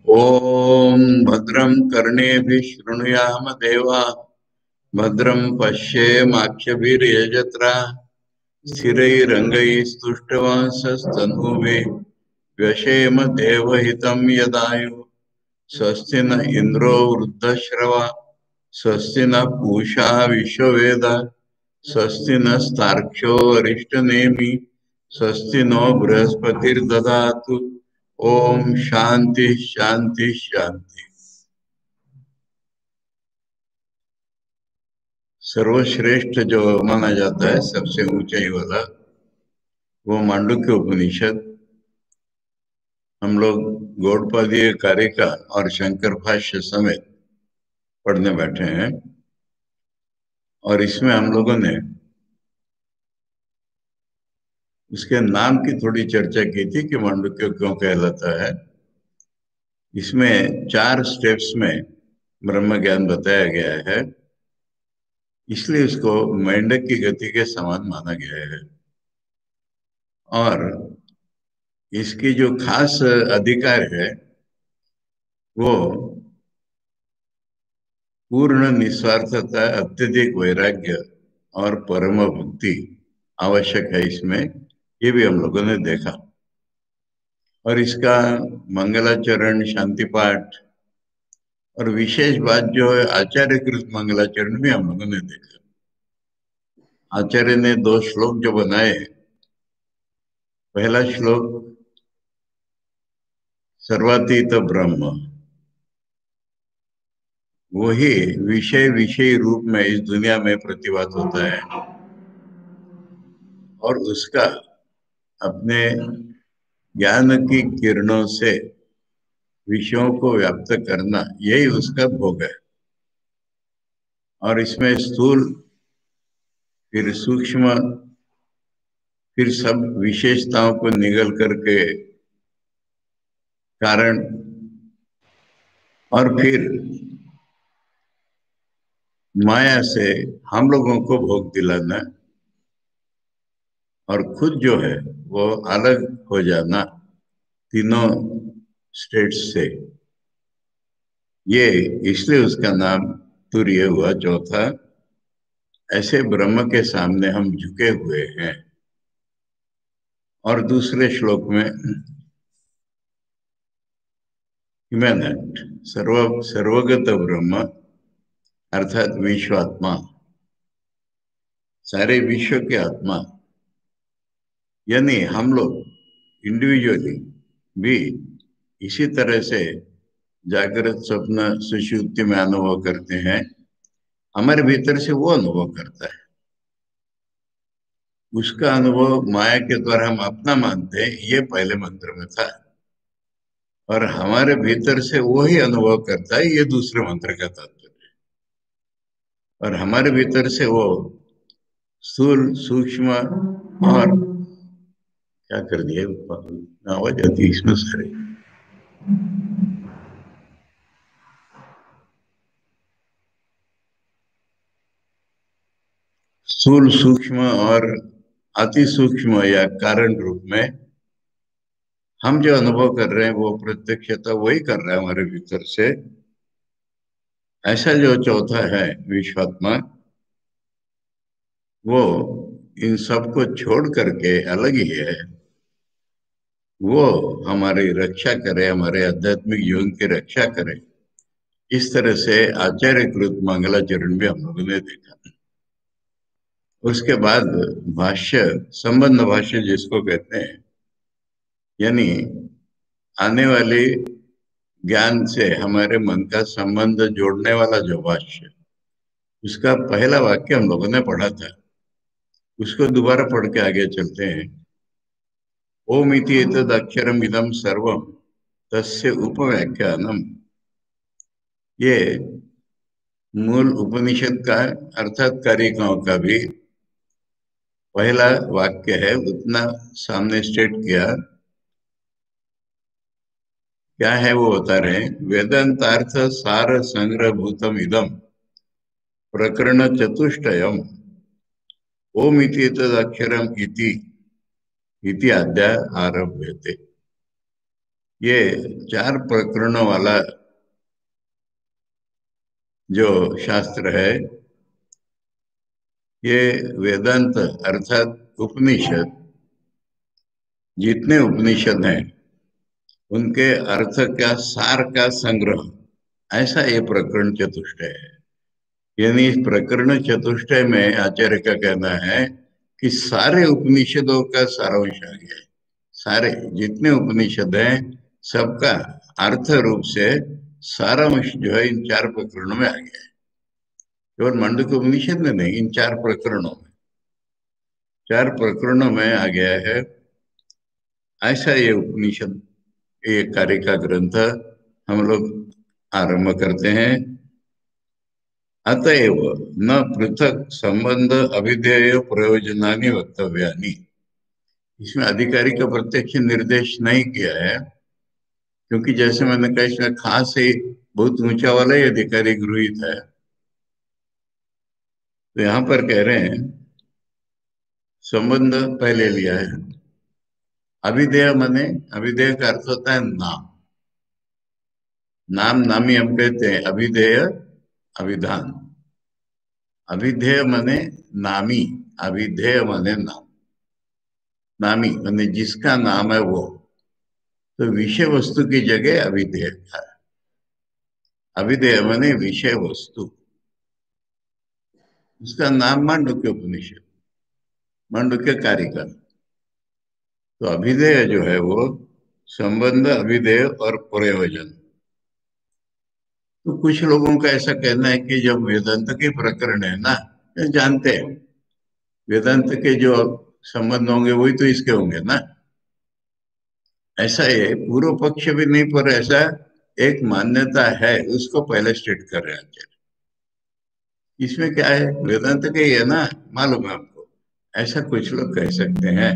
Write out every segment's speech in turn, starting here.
ओम भद्रं कर्णेभिः शृणुयाम देवा भद्रं पश्येमाक्षभिर्यजत्रा स्थिरैरङ्गैस्तुष्टवांसस्तनूभिः व्यशेम देवहितं यदायुः स्वस्ति न इन्द्रो वृद्धश्रवा स्वस्ति न पूषा विश्ववेदा स्वस्ति नस्तार्क्ष्यो अरिष्टनेमि स्वस्ति नो बृहस्पतिर्दधातु। ओम शांति शांति शांति। सर्वश्रेष्ठ जो माना जाता है, सबसे ऊंचाई वाला, वो मांडुक्य उपनिषद हम लोग गौड़पादीय कारिका और शंकर भाष्य समेत पढ़ने बैठे हैं। और इसमें हम लोगों ने उसके नाम की थोड़ी चर्चा की थी कि मांडुक्य क्यों कहलाता है। इसमें 4 स्टेप्स में ब्रह्म ज्ञान बताया गया है, इसलिए उसको मेंढक की गति के समान माना गया है। और इसकी जो खास अधिकार है वो पूर्ण निस्वार्थता, अत्यधिक वैराग्य और परम भक्ति आवश्यक है इसमें। ये भी हम लोगों ने देखा। और इसका मंगलाचरण, शांति पाठ और विशेष बात जो है आचार्यकृत मंगलाचरण भी हम लोगों ने देखा। आचार्य ने 2 श्लोक जो बनाए, पहला श्लोक सर्वातीत ब्रह्म, वही विषय विषय रूप में इस दुनिया में प्रतिभात होता है और उसका अपने ज्ञान की किरणों से विषयों को व्याप्त करना, यही उसका भोग है। और इसमें स्थूल, फिर सूक्ष्म, फिर सब विशेषताओं को निगल करके कारण, और फिर माया से हम लोगों को भोग दिलाना और खुद जो है वो अलग हो जाना तीनों स्टेट्स से। ये इसलिए उसका नाम तुर्य हुआ, चौथा। ऐसे ब्रह्म के सामने हम झुके हुए हैं। और दूसरे श्लोक में इमैनेंट, सर्वगत ब्रह्म अर्थात विश्वात्मा, सारे विश्व के आत्मा, यानी हम लोग इंडिविजुअली भी इसी तरह से जागृत, स्वप्न, सुषुप्ति में अनुभव करते हैं। हमारे भीतर से वो अनुभव करता है, उसका अनुभव माया के द्वारा हम अपना मानते हैं, ये पहले मंत्र में था। और हमारे भीतर से वो ही अनुभव करता है, ये दूसरे मंत्र का तात्पर्य है। और हमारे भीतर से वो स्थूल, सूक्ष्म और क्या कर दिया, आवाज आती है इसमें सारे, स्थूल, सूक्ष्म और अति सूक्ष्म या कारण रूप में हम जो अनुभव कर रहे हैं वो प्रत्यक्षता वही कर रहा है हमारे भीतर से। ऐसा जो चौथा है विश्वात्मा, वो इन सब को छोड़ करके अलग ही है। वो हमारी रक्षा करे, हमारे आध्यात्मिक जीवन की रक्षा करे। इस तरह से आचार्यकृत मंगलाचरण भी हम लोगों ने देखा। उसके बाद भाष्य, संबंध भाष्य जिसको कहते हैं, यानी आने वाले ज्ञान से हमारे मन का संबंध जोड़ने वाला जो भाष्य, उसका पहला वाक्य हम लोगों ने पढ़ा था। उसको दोबारा पढ़ के आगे चलते हैं। ओम इति एतद् अक्षरम इदम सर्वम तस्य उपव्याख्यानम। ये मूल उपनिषद का, अर्थात कारिकाओं का भी पहला वाक्य है, उतना सामने स्टेट किया। क्या है वो बता रहे हैं। वेदांतार्थ सार संग्रह भूतम इदम प्रकरण चतुष्टयम ओम इति एतद् अक्षरम इति अध्याय आरभ्यते। ये 4 प्रकरणों वाला जो शास्त्र है, ये वेदांत अर्थात उपनिषद, जितने उपनिषद हैं उनके अर्थ का सार का संग्रह, ऐसा ये प्रकरण चतुष्टय है। यानी इस प्रकरण चतुष्टय में आचार्य का कहना है कि सारे उपनिषदों का सारांश आ गया है। सारे जितने उपनिषद हैं सबका अर्थ रूप से सारांश जो है इन 4 प्रकरणों में आ गया है। केवल मांडुक्य उपनिषद में नहीं, इन 4 प्रकरणों में, 4 प्रकरणों में आ गया है। ऐसा ये उपनिषद, ये कार्य का ग्रंथ हम लोग आरंभ करते हैं। अतएव न पृथक संबंध अभिधेय प्रयोजनानि वक्तव्यानि। इसमें अधिकारी का प्रत्यक्ष निर्देश नहीं किया है, क्योंकि जैसे मैंने कहा इसमें खास ही बहुत ऊंचा वाला ही अधिकारी गृहीत है। तो यहाँ पर कह रहे हैं संबंध पहले लिया है। अभिधेय माने, अभिधेय का अर्थ होता है नाम। नाम नामी हम कहते हैं, अभिधेय अभिधान। अभिधेय माने नामी, अभिधेय माने नाम। नामी माने जिसका नाम है वो, तो विषय वस्तु की जगह अभिधेय था। अभिधेय माने विषय वस्तु, उसका नाम मांडुक्य उपनिषद, मांडुक्य कारिका। तो अभिधेय जो है वो संबंध, अभिधेय और प्रयोजन। तो कुछ लोगों का ऐसा कहना है कि जब वेदांत के प्रकरण है ना, ये जानते हैं वेदांत के जो संबंध होंगे वही तो इसके होंगे ना, ऐसा है। पूर्व पक्ष भी नहीं, पर ऐसा एक मान्यता है, उसको पहले स्टेट कर रहे हैं। इसमें क्या है, वेदांत के ही है ना, मालूम है हमको। ऐसा कुछ लोग कह सकते हैं,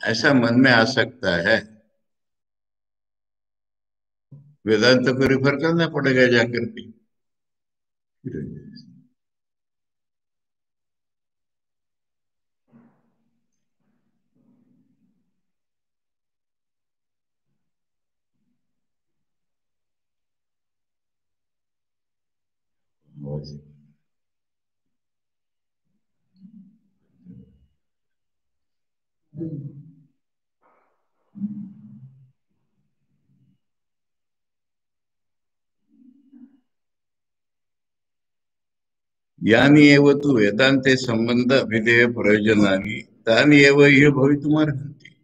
ऐसा मन में आ सकता है। वेदांत को रिफर करना पड़ेगा जाकर के। यानी एव तु वेदांते संबंध अभिधेय प्रयोजनानि तानि एव ये भवितुमर्हन्ति।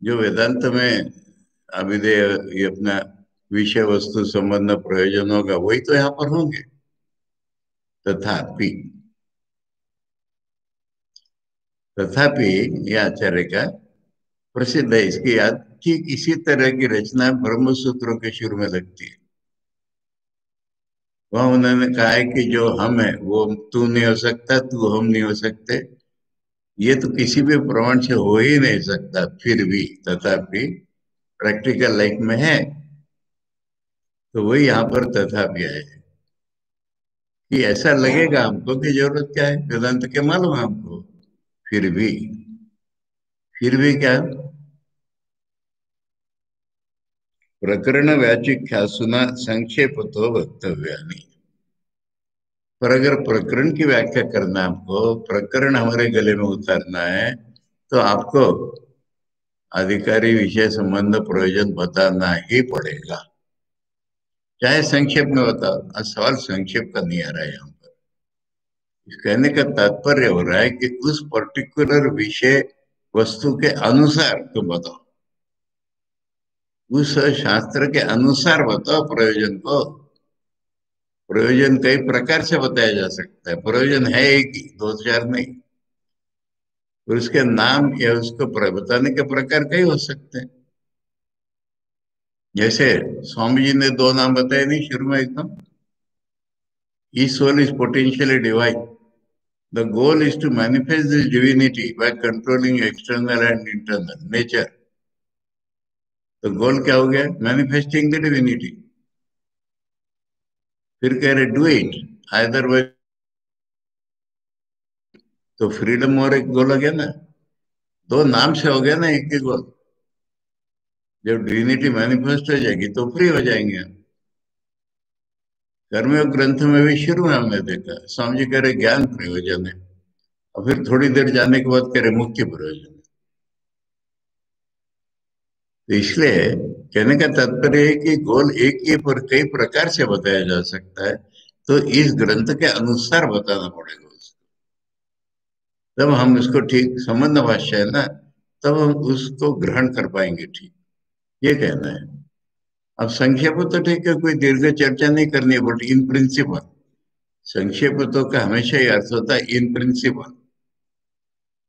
जो वेदांत में अभिधेय, ये अपना विषय वस्तु संबंध प्रयोजन होगा, वही तो यहाँ पर होंगे। तथापि, तथापि ये आचार्य का प्रसिद्ध है। इसकी याद ठीक इसी तरह की रचना ब्रह्म सूत्रों के शुरू में लगती है। वहां उन्होंने कहा है कि जो हम है वो तू नहीं हो सकता, तू हम नहीं हो सकते, ये तो किसी भी प्रमाण से हो ही नहीं सकता। फिर भी, तथापि प्रैक्टिकल लाइफ में है, तो वही यहाँ पर तथापि है कि ऐसा लगेगा हमको कि जरूरत क्या है, वेदांत के मालूम है हमको। फिर भी, फिर भी क्या, प्रकरण व्याचिख्यासुना संक्षेप तो वक्तव्यानि। पर अगर प्रकरण की व्याख्या करना है हमको, प्रकरण हमारे गले में उतारना है, तो आपको अधिकारी विषय संबंध प्रयोजन बताना ही पड़ेगा, चाहे संक्षेप में बताओ। आज सवाल संक्षेप का नहीं आ रहा है यहाँ पर। इस कहने का तात्पर्य हो रहा है कि उस पर्टिकुलर विषय वस्तु के अनुसार तुम बताओ, उस शास्त्र के अनुसार बताओ प्रयोजन को। प्रयोजन कई प्रकार से बताया जा सकता है, प्रयोजन है एक ही, दो चार नहीं। और उसके नाम या उसको बताने के प्रकार कई हो सकते हैं। जैसे स्वामी जी ने 2 नाम बताए नहीं शुरू में एकदम, each soul is potentially divine, the goal is to manifest this divinity by controlling external and internal nature. तो गोल क्या हो गया, मैनिफेस्टिंग द डिविनिटी। फिर कह रहे डू इट आइदर वे, तो फ्रीडम और एक गोल हो गया ना, 2 नाम से हो गया ना एक ही गोल। जब डिविनिटी मैनिफेस्ट हो जाएगी तो फ्री हो जाएंगे हम। कर्मयोग ग्रंथ में भी शुरू में हमने देखा स्वामी जी कह रहे ज्ञान प्रयोजन है, और फिर थोड़ी देर जाने के बाद कह रहे मुक्ति प्रयोजन है। तो इसलिए कहने का तात्पर्य है कि गोल एक ही पर कई प्रकार से बताया जा सकता है, तो इस ग्रंथ के अनुसार बताना पड़ेगा उसको। तब हम इसको ठीक, संबंध भाष्य है ना, तब हम उसको ग्रहण कर पाएंगे ठीक, ये कहना है। अब संक्षेप तो ठीक है, कोई दीर्घ चर्चा नहीं करनी है, बट इन प्रिंसिपल, संक्षेप तो का हमेशा ही अर्थ होता है इन प्रिंसिपल।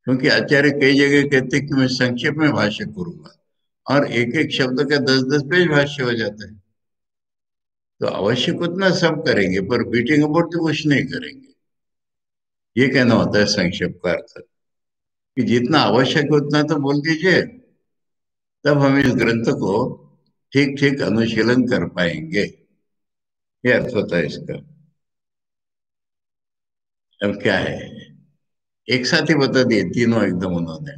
क्योंकि आचार्य कई जगह कहते हैं कि मैं संक्षेप में भाष्य करूंगा, और एक एक शब्द का 10-10 पेज भाष्य हो जाता है। तो आवश्यक उतना सब करेंगे, पर बीटिंग अबाउट तो कुछ नहीं करेंगे, ये कहना होता है संक्षेप का अर्थ। कि जितना आवश्यक है उतना तो बोल दीजिए, तब हम इस ग्रंथ को ठीक ठीक अनुशीलन कर पाएंगे, ये अर्थ होता है इसका। अब क्या है, एक साथ ही बता दिए तीनों एकदम उन्होंने।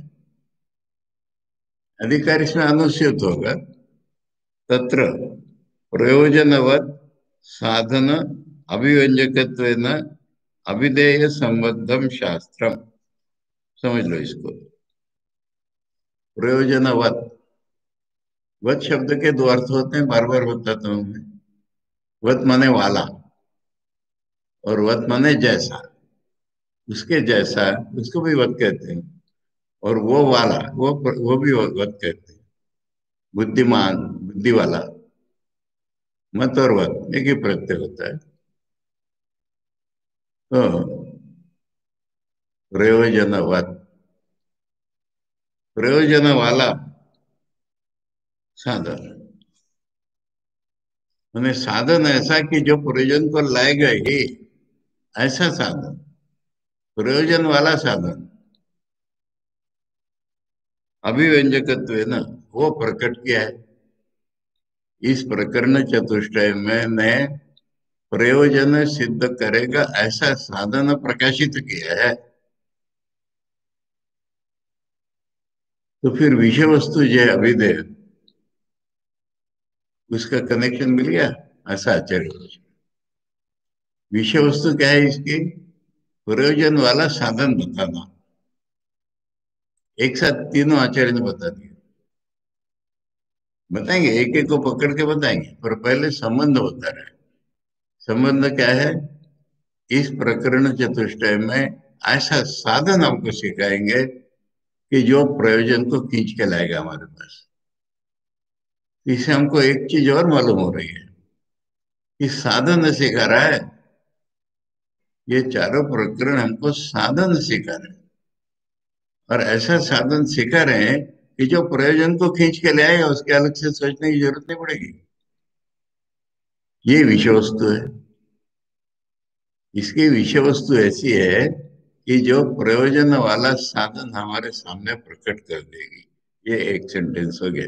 अधिकार इसमें अनुस्यूत होगा। तत्र प्रयोजनवत् साधन अभिव्यंजकत्वेन अभिधेय संबद्धम शास्त्रम, समझ लो इसको। प्रयोजनवत्, वत शब्द के दो अर्थ होते हैं, बार बार बताता हूं मैं। वत माने वाला, और वत माने जैसा, उसके जैसा, उसको भी वत कहते हैं। और वो वाला, वो भी वत कहते हैं। बुद्धिमान, बुद्धि वाला। मत और वत एक ही प्रत्यय होता है। तो प्रयोजनवत, प्रयोजन वाला साधन, मैंने साधन ऐसा कि जो प्रयोजन को लाएगा ही, ऐसा साधन, प्रयोजन वाला साधन। अभिव्यंजकत्व है ना, वो प्रकट किया है इस प्रकरण चतुष्टय में ने, प्रयोजन सिद्ध करेगा ऐसा साधन प्रकाशित किया है। तो फिर विषय वस्तु जो है अभिधेय, उसका कनेक्शन मिल गया, ऐसा आचार्य। विषय वस्तु क्या है इसकी, प्रयोजन वाला साधन बताना। एक साथ तीनों आचार्य ने बता दिया। बताएंगे, एक एक को पकड़ के बताएंगे, पर पहले संबंध बता रहे हैं। संबंध क्या है, इस प्रकरण चतुष्टय में ऐसा साधन हमको सिखाएंगे कि जो प्रयोजन को खींच के लाएगा हमारे पास। इससे हमको एक चीज और मालूम हो रही है कि साधन सिखा रहा है, ये चारों प्रकरण हमको साधन सिखा रहे हैं। और ऐसा साधन सिखा रहे हैं कि जो प्रयोजन को खींच के ले आएगा, उसके अलग से सोचने की जरूरत नहीं पड़ेगी। ये विषय वस्तु है। इसकी विषय वस्तु ऐसी है कि जो प्रयोजन वाला साधन हमारे सामने प्रकट कर देगी। ये एक सेंटेंस हो गया।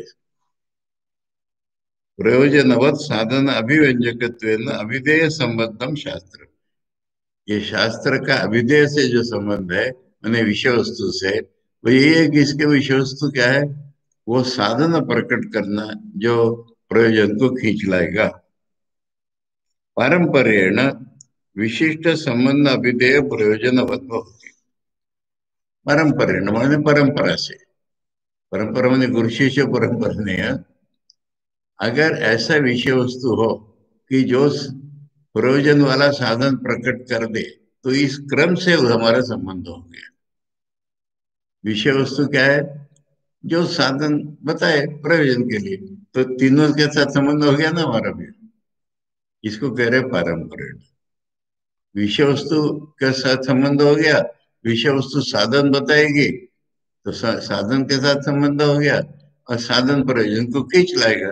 प्रयोजनवत साधन अभिव्यंजकत्वेन अभिधेय संबद्धम शास्त्र, ये शास्त्र का अभिधेय से जो संबंध है, मैंने विषय वस्तु से, वो यही है कि इसके विषय वस्तु क्या है, वो साधन प्रकट करना जो प्रयोजन को खींच लाएगा। पारंपरेण विशिष्ट संबंध अभिधेय प्रयोजनवत होती। पारंपरेण माने परंपरा से, परंपरा माने गुरु शिष्य परंपरा नहीं है। अगर ऐसा विषय वस्तु हो कि जो प्रयोजन वाला साधन प्रकट कर दे, तो इस क्रम से हमारा संबंध हो गया। विषय वस्तु क्या है, जो साधन बताए प्रयोजन के लिए, तो तीनों के साथ संबंध हो गया ना हमारा भी। इसको कह रहे पारंपरिक। विषय वस्तु के साथ संबंध हो गया, विषय वस्तु साधन बताएगी, तो साधन के साथ संबंध हो गया, और साधन प्रयोजन को खींच लाएगा,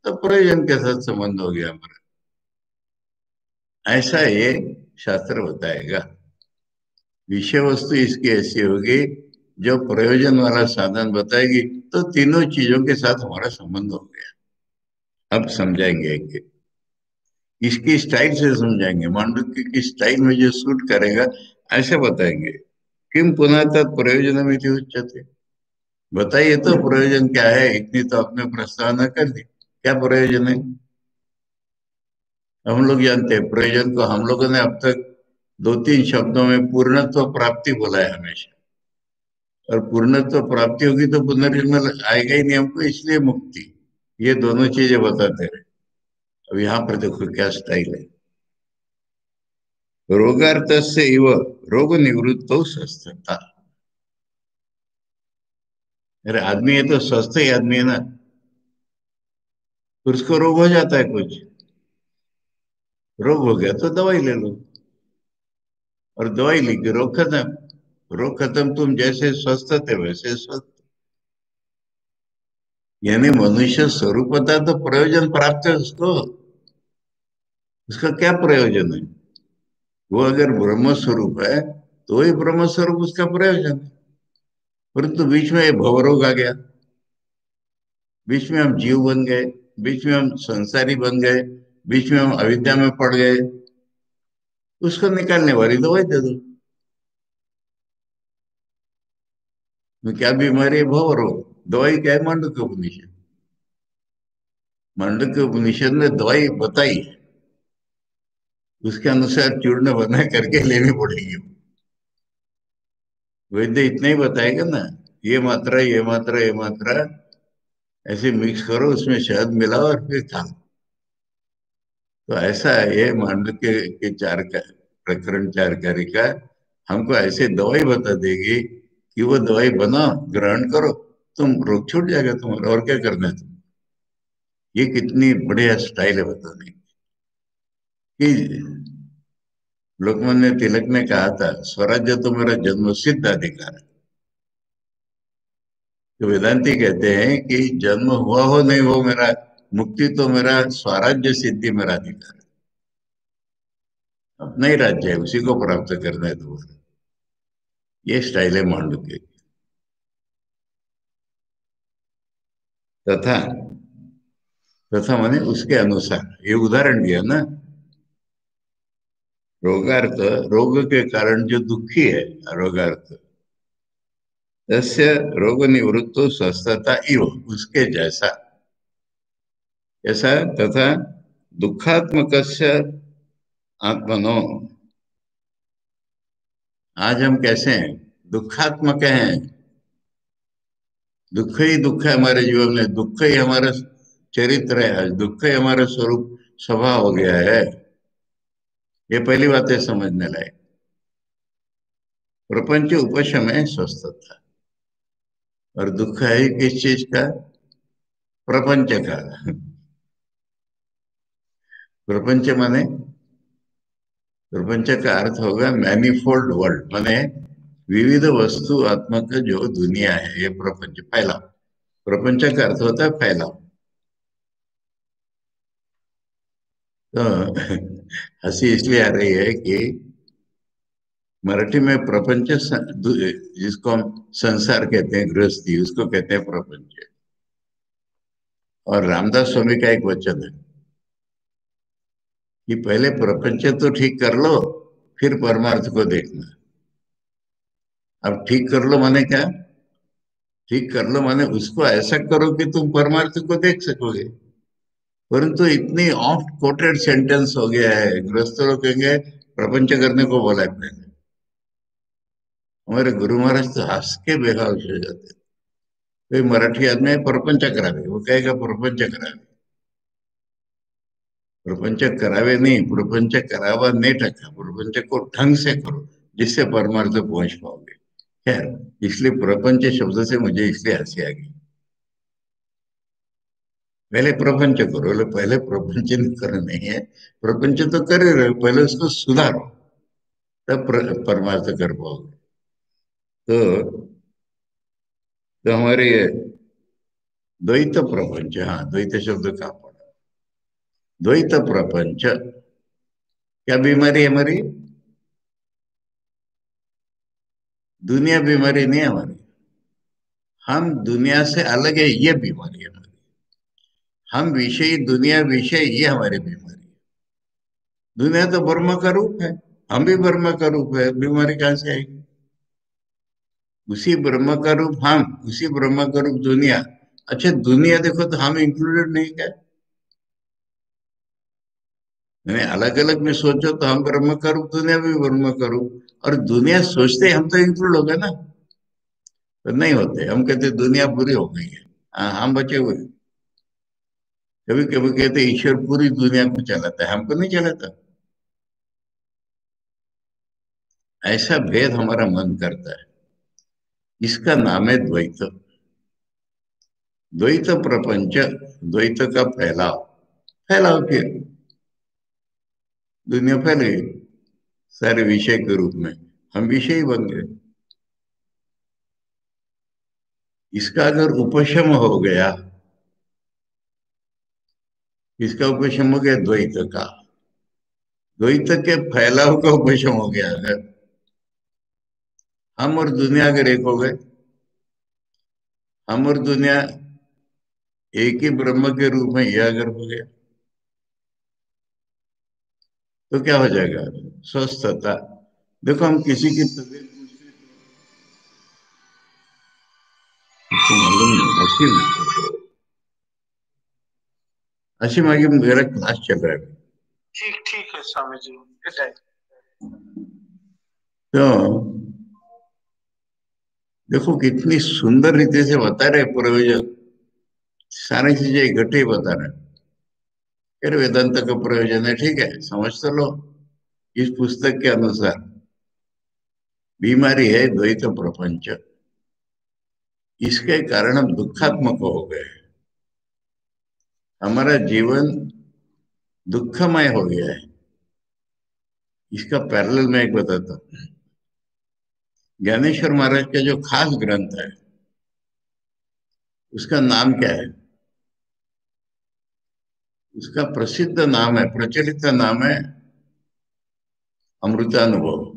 तो प्रयोजन के साथ संबंध हो गया हमारा। ऐसा ये शास्त्र बताएगा। विषय वस्तु इसकी ऐसी होगी जो प्रयोजन वाला साधन बताएगी, तो तीनों चीजों के साथ हमारा संबंध हो गया। अब समझाएंगे एक, इसकी स्टाइल से समझाएंगे, मांडुक्य की स्टाइल में जो सूट करेगा, ऐसे बताएंगे। किम पुनः तत् प्रयोजन में उच्यते, बताइए तो प्रयोजन क्या है? इतनी तो आपने प्रस्तावना कर दी, क्या प्रयोजन है? हम लोग जानते हैं प्रयोजन को। हम लोगों ने अब तक दो तीन शब्दों में पूर्णत्व प्राप्ति बोला है हमेशा। और पूर्णत्व प्राप्ति होगी तो पुनर्जन्म आएगा ही नहीं हमको, इसलिए मुक्ति। ये दोनों चीजें बताते रहे। अब यहाँ पर देखो क्या स्टाइल है। रोगार्थ से इव रोग निवृत्त स्वस्थता। अरे आदमी है तो स्वस्थ ही आदमी है ना। फिर उसको रोग हो जाता है कुछ, रोग हो गया तो दवाई ले लो, और दवाई ली के रोग खत्म। रोग खत्म, तुम जैसे स्वस्थ थे वैसे स्वस्थ। यानी मनुष्य स्वरूप होता है तो प्रयोजन प्राप्त है उसको। उसका क्या प्रयोजन है? वो अगर ब्रह्म स्वरूप है तो वही ब्रह्म स्वरूप उसका प्रयोजन है। परंतु बीच में ये भवरोग आ गया, बीच में हम जीव बन गए, बीच में हम संसारी बन गए, बीच में हम अविद्या में पड़ गए। उसको निकालने वाली दवाई दे दो। तो क्या बीमारी है? भवरोग। दवाई क्या है? मांडुक्य उपनिषद। मांडुक्य उपनिषद ने दवाई बताई है, उसके अनुसार चूर्ण बना करके लेनी पड़ेगी। वैद्य इतना ही बताएगा ना, ये मात्रा, ये मात्रा, ये मात्रा, ऐसे मिक्स करो, उसमें शहद मिलाओ और फिर खा लो। तो ऐसा है ये मांडुक्य के चार का प्रकरण, चार कारिका हमको ऐसे दवाई बता देगी कि वो दवाई बनाओ, ग्रहण करो, तुम रोग छूट जाएगा तुम्हारा। और क्या करना है तुम? ये कितनी बढ़िया स्टाइल है बताने की। लोकमान्य तिलक ने कहा था, स्वराज्य तो मेरा जन्मसिद्ध अधिकार है। तो वेदांती कहते हैं कि जन्म हुआ हो नहीं हो मेरा, मुक्ति तो मेरा स्वराज्य सिद्धि मेरा अधिकार है। अपना ही राज्य है, उसी को प्राप्त करना है दोबारा। ये स्टाइल है मांडुक्य की। तथा, तथा माने उसके अनुसार, ये उदाहरण दिया ना। रोगार्थ, रोग के कारण जो दुखी है, रोगार्थ, तस्य रोग निवृत्तो स्वस्थता इव, उसके जैसा। ऐसा तथा दुखात्मकस्य आत्मनो, आज हम कैसे हैं? दुखात्मक हैं। दुख ही दुख है हमारे जीवन में, दुख ही हमारा चरित्र है, आज दुख ही हमारा स्वरूप स्वभाव हो गया है। ये पहली बात है समझने लायक। प्रपंच उपशमय स्वस्थता। और दुख है ही किस चीज का? प्रपंच का। प्रपंच माने, प्रपंच का अर्थ होगा मैनिफोल्ड वर्ल्ड, माने विविध वस्तु आत्मक जो दुनिया है, ये प्रपंच फैला। प्रपंच का अर्थ होता है फैला। तो हंसी इसलिए आ रही है कि मराठी में प्रपंच जिसको हम संसार कहते हैं, गृहस्थी, उसको कहते हैं प्रपंच। और रामदास स्वामी का एक वचन है कि पहले प्रपंच तो ठीक कर लो, फिर परमार्थ को देखना। अब ठीक कर लो माने क्या? ठीक कर लो माने उसको ऐसा करो कि तुम परमार्थ को देख सकोगे। परंतु इतनी ऑफ्ट कोटेड सेंटेंस हो गया है, गृहस्थ लोग कहेंगे प्रपंच करने को बोला है पहले। हमारे गुरु महाराज तो हंस के बेहाल हो जाते हैं। कोई मराठी आदमी प्रपंच करावे, वो कहेगा प्रपंच करावे। प्रपंच करावे नहीं, प्रपंच करावा नहीं टका, प्रपंच को ढंग से करो जिससे परमार्थ पहुंच पाओगे। खैर, इसलिए प्रपंच शब्द से मुझे इसलिए हंसी आ गई। पहले प्रपंच करो, बोले पहले प्रपंच नहीं करना नहीं है, प्रपंच तो कर ही रहे हो, पहले उसको सुधारो, तब परमार्थ कर पाओगे। तो हमारे ये द्वैत प्रपंच, हाँ द्वैत शब्द का पढ़ा। द्वैत प्रपंच क्या बीमारी है हमारी? दुनिया बीमारी नहीं है हमारी। हम दुनिया से अलग है, ये बीमारी है हमारी। हम विषय, दुनिया विषय, ये हमारी बीमारी है। दुनिया तो ब्रह्म का रूप है, हम भी ब्रह्म का रूप है, बीमारी कहाँ से आएगी? उसी ब्रह्म का रूप हम, उसी ब्रह्म का रूप दुनिया। अच्छा, दुनिया देखो तो हम इंक्लूडेड नहीं क्या? यानी अलग अलग में सोचो तो हम ब्रह्म का रूप, दुनिया भी ब्रह्म का रूप, और दुनिया सोचते हम तो इंक्लूड हो गए ना। तो नहीं होते, हम कहते दुनिया बुरी हो गई है, हाँ हम बचे हुए। कभी कभी कहते ईश्वर पूरी दुनिया को चलाता है, हमको नहीं चलाता। ऐसा भेद हमारा मन करता है। इसका नाम है द्वैत। द्वैत प्रपंच, द्वैत का फैलाव। फैलाव फिर दुनिया फैल गई सारे विषय के रूप में, हम विषय ही बन गए। इसका अगर उपशम हो गया, इसका उपशम हो गया द्वैत का, द्वैत के फैलाव का उपशम हो गया अगर, हम और दुनिया अगर एक हो गए, हम और दुनिया एक ही ब्रह्म के रूप में यह अगर हो गया, तो क्या हो जाएगा? स्वस्थता। देखो हम किसी की तबीयत पूछते तो मालूम नहीं, असीम आगे मेरा क्लास चल रहा है। ठीक ठीक है स्वामी जी, तो देखो कितनी सुंदर रीति से बता रहे प्रयोजन, सारी चीजें इकट्ठे ही बता रहे हैं। फिर वेदांत का प्रयोजन है, ठीक है, समझ तो लो। इस पुस्तक के अनुसार बीमारी है द्वैत प्रपंच, इसके कारण हम दुखात्मक हो गए। हमारा जीवन दुखमय हो गया है। इसका पैरेलल मैं एक बताता हूँ। ज्ञानेश्वर महाराज का जो खास ग्रंथ है, उसका नाम क्या है? उसका प्रसिद्ध नाम है, प्रचलित नाम है अमृतानुभव।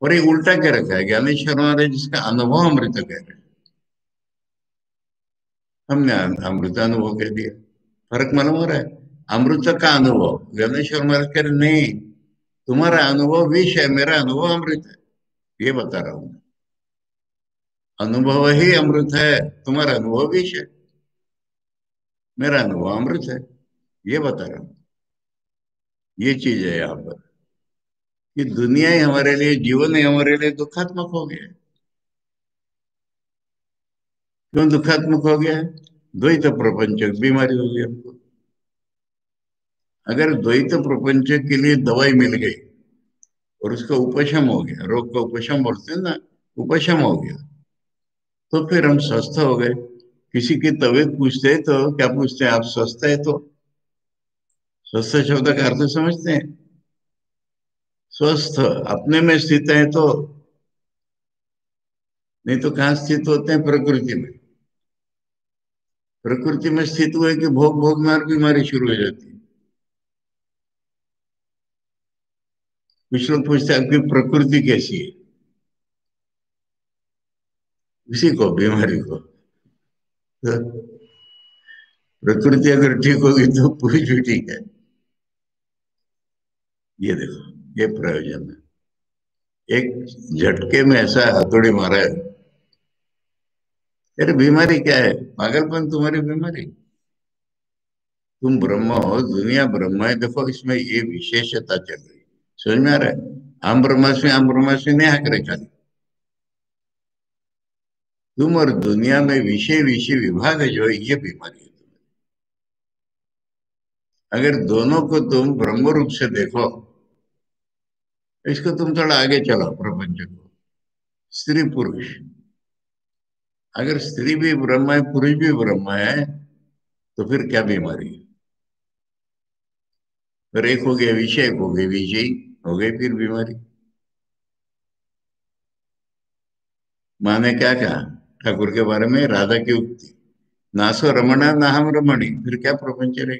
और ये उल्टा क्या रखा है, ज्ञानेश्वर महाराज जिसका अनुभव अमृत कह रहे हैं, हमने अमृतानुभव कह दिया। फर्क मालूम हो रहा है? अमृत का अनुभव, ज्ञानेश्वर महाराज कह रहे नहीं, तुम्हारा अनुभव विष है, मेरा अनुभव अमृत है। ये बता रहा हूं। अनुभव ही अमृत है, तुम्हारा अनुभव विष है, मेरा अनुभव अमृत है। ये बता रहा हूं। ये चीज है यहाँ पर, कि दुनिया ही हमारे लिए, जीवन ही हमारे लिए दुखात्मक हो गया है। क्यों दुखात्मक हो गया है? द्वैत प्रपंच बीमारी हो गई हमको। अगर द्वैत प्रपंच के लिए दवाई मिल गई और उसका उपशम हो गया, रोग का उपशम बोलते हैं ना, उपशम हो गया, तो फिर हम स्वस्थ हो गए। किसी की तबीयत पूछते हैं तो क्या पूछते हैं? आप स्वस्थ है? तो स्वस्थ शब्द का अर्थ समझते हैं? स्वस्थ अपने में स्थित है तो, नहीं तो कहाँ स्थित होते हैं? प्रकृति में। प्रकृति में स्थित हुए कि भोग भोग मार बीमारी शुरू हो जाती है। कुछ लोग पूछते हैं आपकी प्रकृति कैसी है, उसी को, बीमारी को। तो प्रकृति अगर ठीक होगी तो पूरी भी ठीक है। ये देखो, ये प्रयोजन है। एक झटके में ऐसा हथौड़ी मारा है। अरे बीमारी क्या है? पागलपन तुम्हारी बीमारी। तुम ब्रह्म हो, दुनिया ब्रह्म है, देखो इसमें ये विशेषता चल रही है। समझ में आ रहा है? हम ब्रह्मास्मि नहीं आ करे खाली। तुम और दुनिया में विषय विषय विभाग जो है, ये बीमारी है तुम्हें। अगर दोनों को तुम ब्रह्म रूप से देखो, इसको तुम थोड़ा आगे चलाओ प्रपंच को, स्त्री पुरुष। अगर स्त्री भी ब्रह्म है, पुरुष भी ब्रह्म है, तो फिर क्या बीमारी है? फिर एक हो गया विषय, एक हो गई विषय, हो गई फिर बीमारी। माँ ने क्या कहा ठाकुर के बारे में? राधा की उक्ति, ना सो रमणा ना हम रमणी, फिर क्या प्रपंच रहे?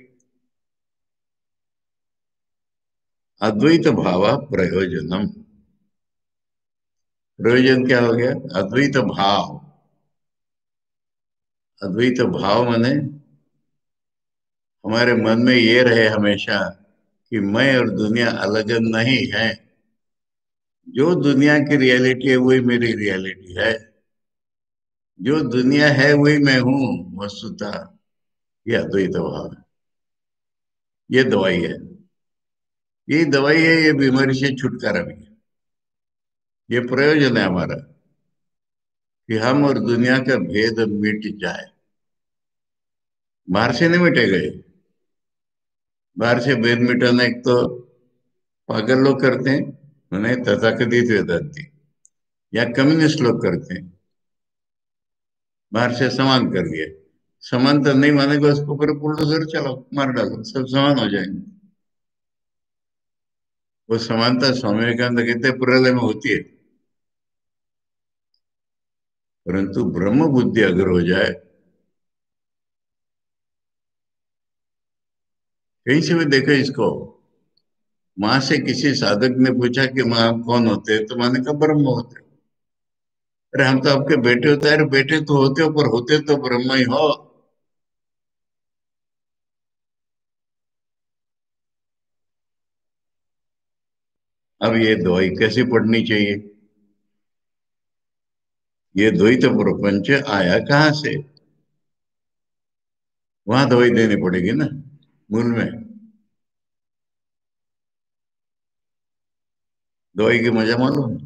अद्वैत भाव प्रयोजनम। प्रयोजन क्या हो गया? अद्वैत भाव। अद्वैत भाव माने हमारे मन में ये रहे हमेशा कि मैं और दुनिया अलग नहीं है। जो दुनिया की रियलिटी है वही मेरी रियलिटी है। जो दुनिया है वही मैं हूँ वस्तुतः। ये अद्वैत भाव है। ये दवाई है। ये दवाई है, ये बीमारी से छुटकारा भी है। ये प्रयोजन है हमारा कि हम और दुनिया का भेद मिट जाए। बाहर से नहीं मिटेगा ये। बाहर से भेद मिटाना एक तो पागल लोग करते हैं, उन्हें तथाकथित वेदांती, या कम्युनिस्ट लोग करते हैं। बाहर से समान कर दिए। समानता नहीं मानेगा उसको ऊपर बुलडोजर चलाओ, मार डालो, सब समान हो जाएंगे। वो समानता स्वामी विवेकानंद कहते हैं प्रलय में होती है, परंतु ब्रह्म बुद्धि अगर हो जाए, कहीं से भी देखो इसको। माँ से किसी साधक ने पूछा कि माँ आप कौन होते हैं, तो माँ ने कहा ब्रह्म होते हैं। अरे हम तो आपके बेटे होते हैं। अरे बेटे तो होते हो, पर होते तो ब्रह्म ही हो। अब ये दवाई कैसे पढ़नी चाहिए? ये द्वैत प्रपंच आया कहाँ से? वहां दवाई देनी पड़ेगी ना, मूल में। दवाई की मजा मालूम है?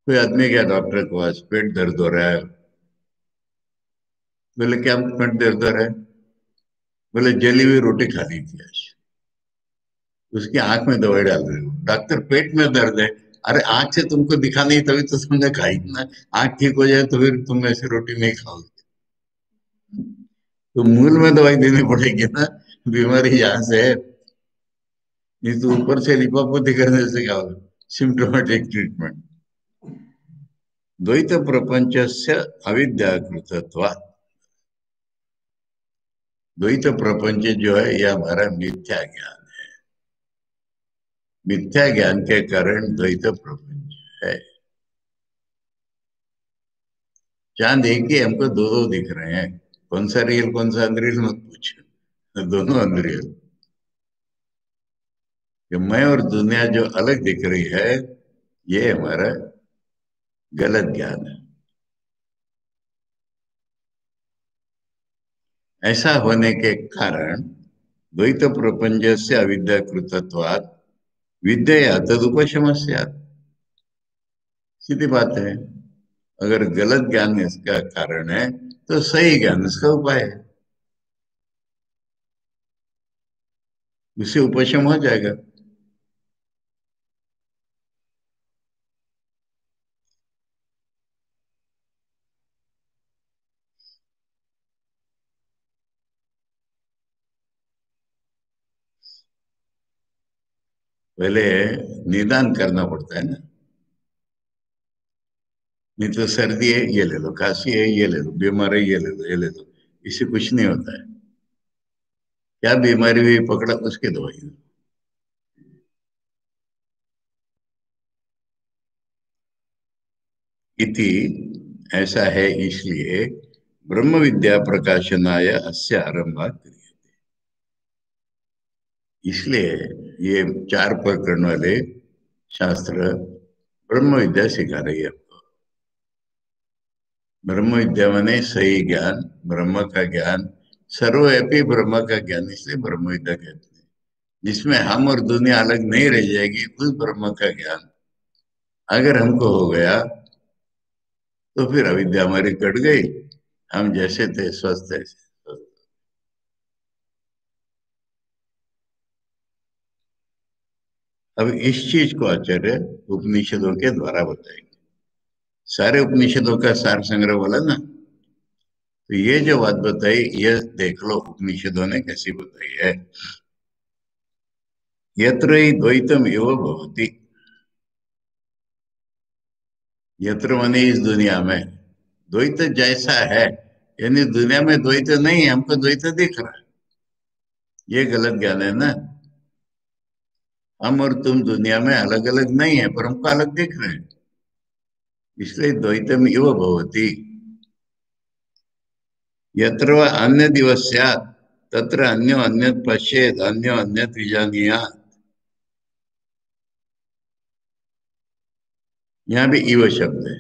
कोई आदमी गया डॉक्टर के पास, पेट दर्द हो रहा है। बोले क्या पेट दर्द हो रहा है? बोले जली हुई रोटी खा ली थी आज। उसकी आंख में दवाई डाल रहे हो, डॉक्टर पेट में दर्द है। अरे आंख से तुमको दिखा नहीं तभी तो तुमने खाई ना। आंख ठीक हो जाए तो फिर तुम ऐसी रोटी नहीं खाओगे। तो मूल में दवाई देनी पड़ेगी ना। बीमारी यहाँ से है। नहीं तो ऊपर से लिपापोती करने से क्या होगा? Symptomatic treatment. द्वैत प्रपंचस्य अविद्याकृतत्वात्। द्वैत प्रपंच जो है यह हमारा मिथ्या ज्ञान। मिथ्या ज्ञान के कारण द्वैत प्रपंच है। चांद एक ही, हमको दो दो दिख रहे हैं। कौन सा रियल कौन सा अनरियल मत पूछो, दोनों अनरियल। कि मैं और दुनिया जो अलग दिख रही है, ये हमारा गलत ज्ञान है। ऐसा होने के कारण द्वैत प्रपंच से अविद्याकृतत्वात् विद्या तदुपशमस्यात्। सीधी बात है। अगर गलत ज्ञान इसका कारण है, तो सही ज्ञान इसका उपाय है। उससे उपशम हो जाएगा। पहले निदान करना पड़ता है ना। नहीं तो सर्दी है ये ले लो, खांसी है ये ले लो, बीमार है ये ले लो, ये ले लो। इससे कुछ नहीं होता है। क्या बीमारी हुई पकड़ा, उसकी दवाई दो। इति, ऐसा है इसलिए ब्रह्म विद्या प्रकाशनाय अस्य आरंभ क्रिय। इसलिए ये चार प्रकरण वाले शास्त्र ब्रह्म विद्या सिखा रही है आपको। ब्रह्म विद्या माने सही ज्ञान, ब्रह्म का ज्ञान, सर्वव्यापी ब्रह्म का ज्ञान, इसलिए ब्रह्म विद्या कहते हैं। जिसमें हम और दुनिया अलग नहीं रह जाएगी, उस ब्रह्म का ज्ञान अगर हमको हो गया, तो फिर अविद्या हमारी कट गई। हम जैसे थे स्वस्थ ऐसे स्वस्थ। अब इस चीज को आचार्य उपनिषदों के द्वारा बताएंगे। सारे उपनिषदों का सार संग्रह बोला ना। तो ये जो बात बताई, ये देख लो उपनिषदों ने कैसी बताई है। यत्र ही द्वैतम एव भवति। यत्र माने इस दुनिया में द्वैत जैसा है, यानी दुनिया में द्वैत नहीं है, हमको द्वैत दिख रहा है। ये गलत ज्ञान है ना। हम और तुम दुनिया में अलग अलग नहीं है, पर हमको अलग दिख रहे हैं। इसलिए द्वैतम इव भवति। यत्र वा अन्य दिवस्यात् तत्र अन्यो अन्यत् पश्येत् अन्यो अन्यत् विजानीयात्। यहाँ भी ईव शब्द है।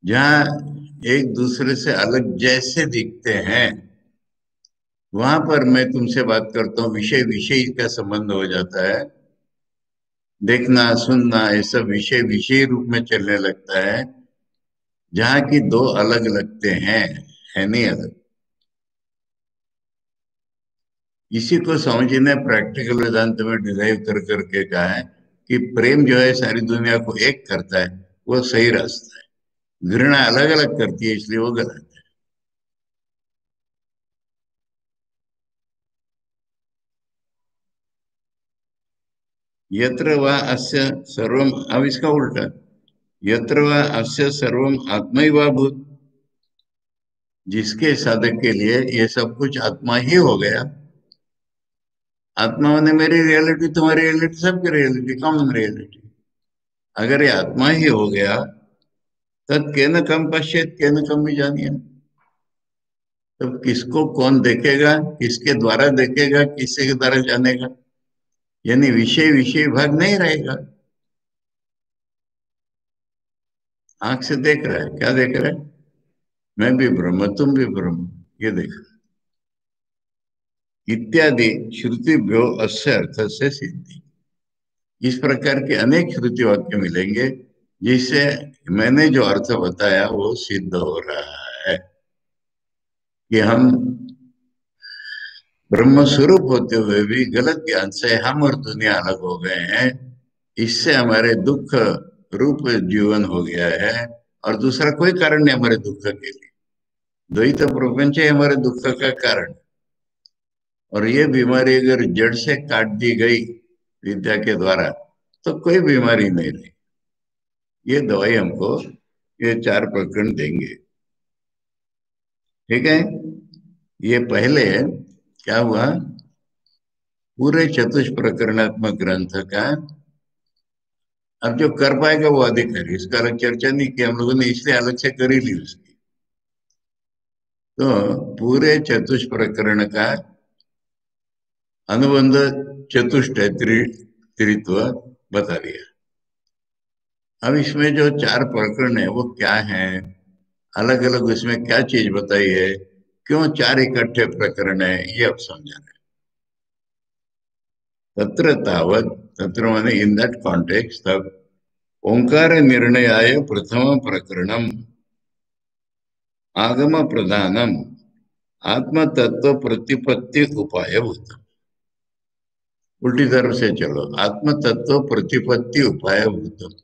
जहाँ एक दूसरे से अलग जैसे दिखते हैं, वहां पर मैं तुमसे बात करता हूँ, विषय विषय का संबंध हो जाता है। देखना सुनना ये सब विषय विषय रूप में चलने लगता है। जहाँ की दो अलग लगते हैं, है नहीं अलग। इसी को समझने प्रैक्टिकल वेदांत में डिराइव कर करके कहा है कि प्रेम जो है सारी दुनिया को एक करता है, वो सही रास्ता है। घृणा अलग अलग करती है, इसलिए वो गलत है। यत्र वा अस्य सर्वम, अब इसका उल्टा, यत्र वा अस्य सर्वम आत्मैवाभूत, जिसके साधक के लिए ये सब कुछ आत्मा ही हो गया। आत्मा माने मेरी रियलिटी, तुम्हारी रियलिटी, सबकी रियलिटी, कॉमन रियलिटी। अगर ये आत्मा ही हो गया, तब केन कम पश्येत केन कम भी जानिए। तब किसको कौन देखेगा, किसके द्वारा देखेगा, किसके द्वारा जानेगा। यानी विषय विषय भाग नहीं रहेगा। आंख से देख रहा है, क्या देख रहा है? मैं भी ब्रह्म, तुम भी ब्रह्म, ये देख रहा है। इत्यादि श्रुतिभ्यो अस्य अर्थ से सिद्धि। इस प्रकार के अनेक श्रुति वाक्य मिलेंगे, जिससे मैंने जो अर्थ बताया वो सिद्ध हो रहा है कि हम ब्रह्म स्वरूप होते हुए भी गलत ज्ञान से हम और दुनिया अलग हो गए हैं। इससे हमारे दुख रूप जीवन हो गया है, और दूसरा कोई कारण नहीं हमारे दुख के लिए। द्वैत प्रपंच ही हमारे दुख का कारण। और ये बीमारी अगर जड़ से काट दी गई विद्या के द्वारा, तो कोई बीमारी नहीं रही। ये दवाई हमको ये चार प्रकरण देंगे। ठीक है। ये पहले क्या हुआ, पूरे चतुष्प्रकरणात्मक ग्रंथ का। अब जो कर पाएगा वो अधिक है, इसका अलग चर्चा नहीं की हम लोगों ने, इसलिए अलग से कर ही ली उसकी। तो पूरे चतुष्प्रकरण का अनुबंध चतुष्ट त्रित्व बता दिया। अब इसमें जो चार प्रकरण है वो क्या है, अलग अलग उसमें क्या चीज बताई है, क्यों चार इकट्ठे प्रकरण है, ये अब समझा रहे हैं। तत्र तावत, तत्र माने इन दैट कॉन्टेक्स्ट, तब ओंकार निर्णयाय प्रथम प्रकरणम आगम प्रधानम आत्म तत्व प्रतिपत्ति उपाय भूत। उल्टी तरफ से चलो, आत्म तत्व प्रतिपत्ति उपाय भूत।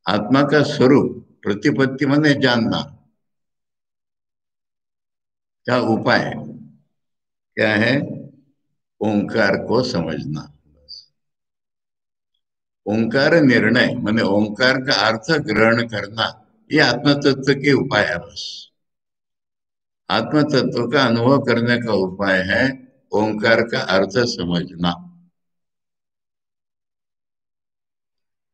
आत्मा का स्वरूप, प्रतिपत्ति माने जानना, क्या उपाय क्या है? ओंकार को समझना। ओंकार निर्णय माने ओंकार का अर्थ ग्रहण करना, ये आत्म तत्व के उपाय है बस। आत्म तत्व का अनुभव करने का उपाय है ओंकार का अर्थ समझना।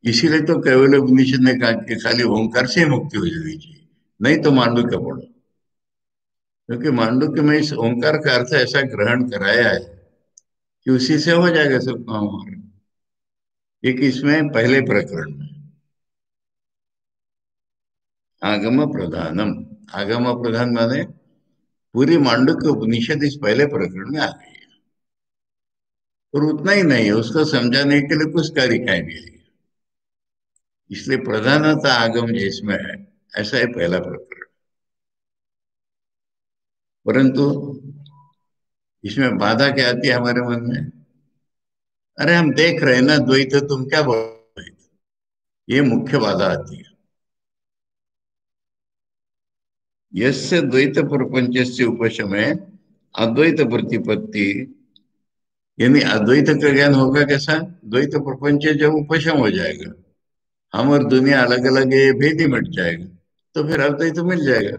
इसीलिए तो कैवल्य उपनिषद ने कहा कि खाली ओंकार से ही मुक्ति हो जानी चाहिए, नहीं तो मांडुक्य पढ़ो। क्योंकि मांडुक्य में इस ओंकार का अर्थ ऐसा ग्रहण कराया है कि उसी से हो जाएगा सब काम हमारे। एक इसमें पहले प्रकरण में आगम प्रधानम, आगम प्रधान माने पूरी मांडुक्य उपनिषद इस पहले प्रकरण में आ गई है। और उतना ही नहीं है, उसको समझाने के लिए कुछ कारिकाएं भी है। इसलिए प्रधानता आगम जिसमें है, ऐसा है पहला प्रकरण। परंतु इसमें बाधा क्या आती है हमारे मन में? अरे हम देख रहे हैं ना द्वैत, तुम क्या बोल रहे? ये मुख्य बाधा आती है। यस्य द्वैत प्रपंचस्य उपशमे अद्वैत प्रतिपत्ति, यानी अद्वैत का ज्ञान होगा कैसा? द्वैत प्रपंच जब उपशम हो जाएगा, हम और दुनिया अलग अलग है, ये भेद ही मिट जाएगा, तो फिर अद्वैत मिल जाएगा।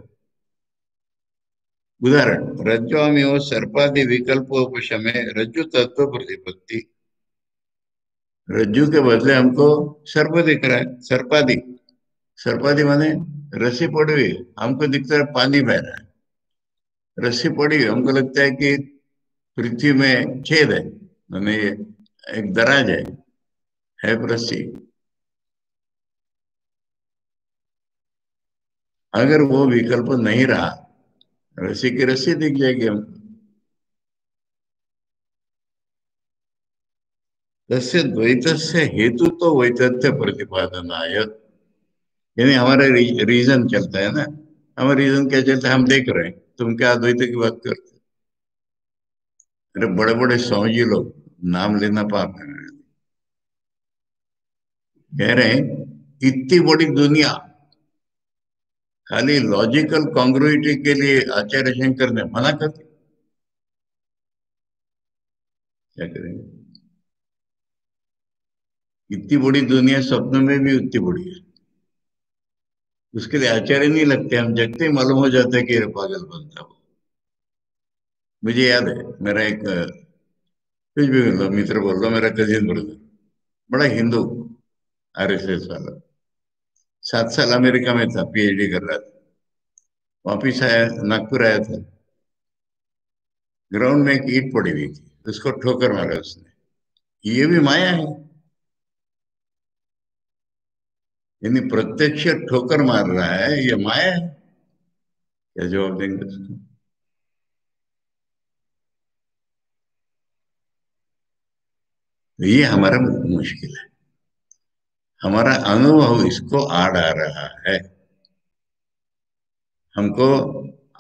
उदाहरण, रज्ज्वामिव सर्पादि विकल्पोपशमे रज्जु तत्व प्रतिपत्ति। रज्जु के बदले हमको सर्प दिख रहा है, सर्पादि। सर्पादि माने रस्सी पड़ी हुई है, हमको दिखता है पानी बह रहा है। रस्सी पड़ी हुई, हमको लगता है कि पृथ्वी में छेद है, माने ये एक दराज है रस्सी। अगर वो विकल्प नहीं रहा, रस्सी की रस्सी दिख जाएगी हमको। तस्य द्वैतस्य हेतु तो वैतथ्य प्रतिपादनाय, यानी हमारा रीजन चलता है ना। हमारा रीजन क्या चलता है, हम देख रहे हैं, तुम क्या अद्वैत की बात करते हो? अरे बड़े बड़े स्वामी लोग, नाम लेना पाप है, कह रहे हैं इतनी बड़ी दुनिया खाली लॉजिकल कॉन्ग्रुइटी के लिए आचार्य शंकर ने मना कर दिया। क्या करेंगे? इतनी बड़ी दुनिया स्वप्न में भी उतनी बड़ी है, उसके लिए आचार्य नहीं लगते, हम जगते ही मालूम हो जाता है कि ये पागल बनता हो। मुझे याद है, मेरा एक कुछ भी बोल लो, मित्र बोल लो, मेरा कजिन ब्रदर, बड़ा हिंदू, आरएसएस वाला, 7 साल अमेरिका में था, पीएचडी कर रहा था। वापिस आया, नागपुर आया था, ग्राउंड में एक ईंट पड़ी हुई थी, उसको ठोकर मारा उसने। ये भी माया है, यानी प्रत्यक्ष ठोकर मार रहा है, ये माया है। क्या जवाब देंगे उसको? तो ये हमारा मुश्किल है, हमारा अनुभव इसको आड़ आ रहा है। हमको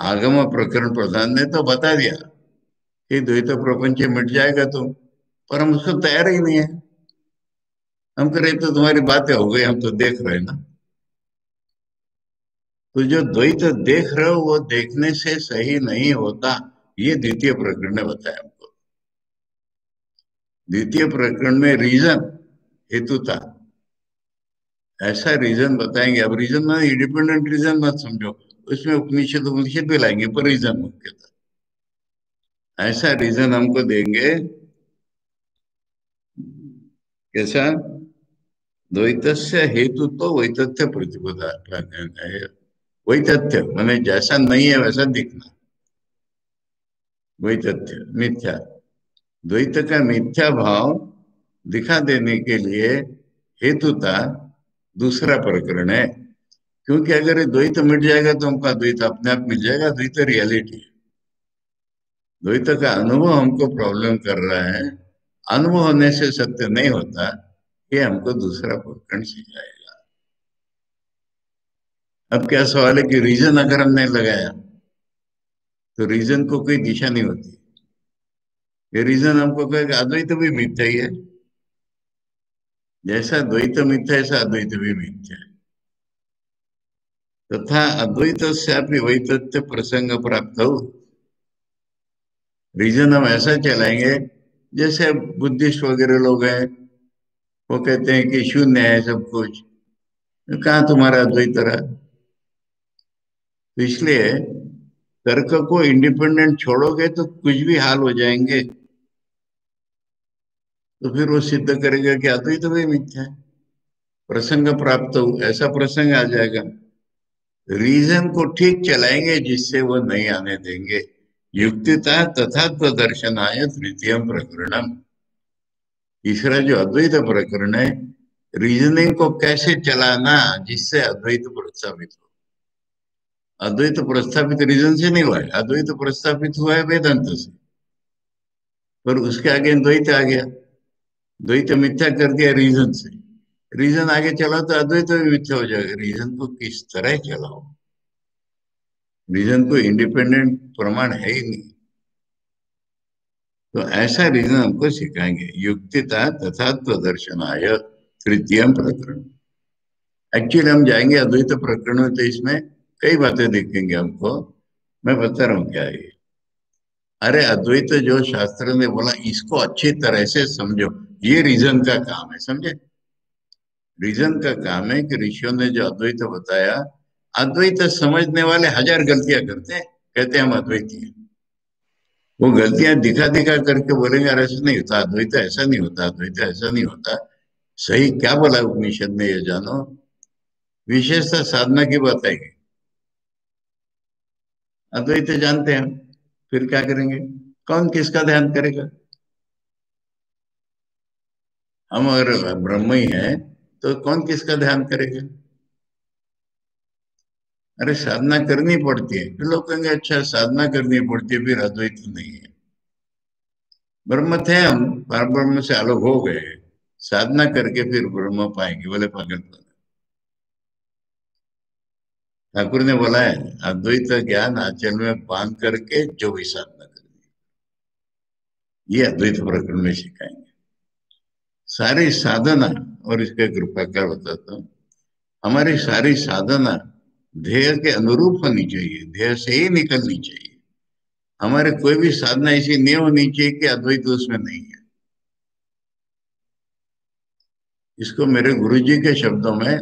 आगम प्रकरण प्रधान ने तो बता दिया कि द्वैत प्रपंच मिट जाएगा तुम, पर हम उसको तैयार ही नहीं है। हम कह रहे तो तुम्हारी बातें हो गई, हम तो देख रहे हैं ना। तो जो द्वैत देख रहे हो वो देखने से सही नहीं होता, ये द्वितीय प्रकरण ने बताया हमको। द्वितीय प्रकरण में रीजन, हेतुता, ऐसा रीजन बताएंगे। अब रीजन ना इंडिपेंडेंट रीजन मत समझो, उसमें उपनिषद उपनिषद भी लाएंगे, पर रीजन मुख्यतः ऐसा रीजन हमको देंगे। कैसा? द्वैतस्य हेतु तो वैतथ्य प्रतिपदा है। वैतथ्य माने जैसा नहीं है वैसा दिखना, वैतथ्य मिथ्या, द्वैत का मिथ्या भाव दिखा देने के लिए हेतुता दूसरा प्रकरण है। क्योंकि अगर ये द्वैत मिट जाएगा तो हमको द्वैत अपने आप मिल जाएगा, द्वैत रियलिटी है। द्वैत का अनुभव हमको प्रॉब्लम कर रहा है, अनुभव होने से सत्य नहीं होता, ये हमको दूसरा प्रकरण सिखाएगा। अब क्या सवाल है कि रीजन अगर हमने लगाया तो रीजन को कोई दिशा नहीं होती। ये रीजन हमको कहेगा अद्वैत भी मिथ्या ही है, जैसा द्वैत मिथ्या है, ऐसा अद्वैत भी मिथ्या है। तथा अद्वैत से वैतथ्य प्रसंग प्राप्त हो, रीजन हम ऐसा चलाएंगे जैसे बुद्धिस्ट वगैरह लोग हैं, वो कहते हैं कि शून्य है सब कुछ, कहाँ तुम्हारा अद्वैत रहा? तो इसलिए तर्क को इंडिपेंडेंट छोड़ोगे तो कुछ भी हाल हो जाएंगे, तो फिर वो सिद्ध करेगा कि अद्वैत भी मिथ्या है। प्रसंग प्राप्त हो, ऐसा प्रसंग आ जाएगा, रीजन को ठीक चलाएंगे जिससे वो नहीं आने देंगे। युक्तिता तथा दर्शनाय तृतीय प्रकरणम, तीसरा जो अद्वैत प्रकरण है, रीजनिंग को कैसे चलाना जिससे अद्वैत प्रस्थापित हो। अद्वैत प्रस्थापित रीजन से नहीं हुआ है, अद्वैत प्रस्थापित हुआ है वेदांत से, पर उसके आगे द्वैत आ गया, द्वैत मिथ्या कर दिया रीजन से। रीजन आगे चला तो अद्वैत भी मिथ्या हो जाएगा। रीजन को किस तरह चलाओ, रीजन को इंडिपेंडेंट प्रमाण है ही नहीं। तो ऐसा रीजन हमको सिखाएंगे, युक्तिता तथा दर्शनाय तृतीय प्रकरण। एक्चुअली हम जाएंगे अद्वैत प्रकरण में तो इसमें कई बातें दिखेंगे हमको। मैं बता रहा हूँ क्या है ये। अरे अद्वैत जो शास्त्र ने बोला इसको अच्छी तरह से समझो, ये रीजन का काम है, समझे? रीजन का काम है कि ऋषियों ने जो अद्वैत बताया, अद्वैत समझने वाले हजार गलतियां करते हैं, कहते हैं हम अद्वैती हैं। वो गलतियां दिखा दिखा करके बोलेंगे अरे ऐसा नहीं होता, अद्वैत ऐसा नहीं होता, अद्वैत ऐसा नहीं होता। सही क्या बोला उपनिषद ने ये जानो, विशेषता साधना की बताएगी। अद्वैत जानते हैं हम, फिर क्या करेंगे? कौन किसका ध्यान करेगा? हम अगर ब्रह्म ही है तो कौन किसका ध्यान करेगा? अरे साधना करनी पड़ती है, फिर लोग कहेंगे अच्छा साधना करनी पड़ती है, फिर अद्वैत नहीं है। ब्रह्म थे हम, पर ब्रह्म से अलग हो गए, साधना करके फिर ब्रह्म पाएंगे, बोले पागल। ठाकुर ने बोला है, अद्वैत ज्ञान आचरण में बांध करके जो भी साधना करनी, ये अद्वैत प्रकरण में सिखाएंगे। सारी साधना, और इसका एक प्रकार बताता हूँ, हमारी सारी साधना ध्येय के अनुरूप होनी चाहिए, ध्येय से ही निकलनी चाहिए। हमारे कोई भी साधना ऐसी नहीं होनी चाहिए कि अद्वैत उसमें नहीं है। इसको मेरे गुरुजी के शब्दों में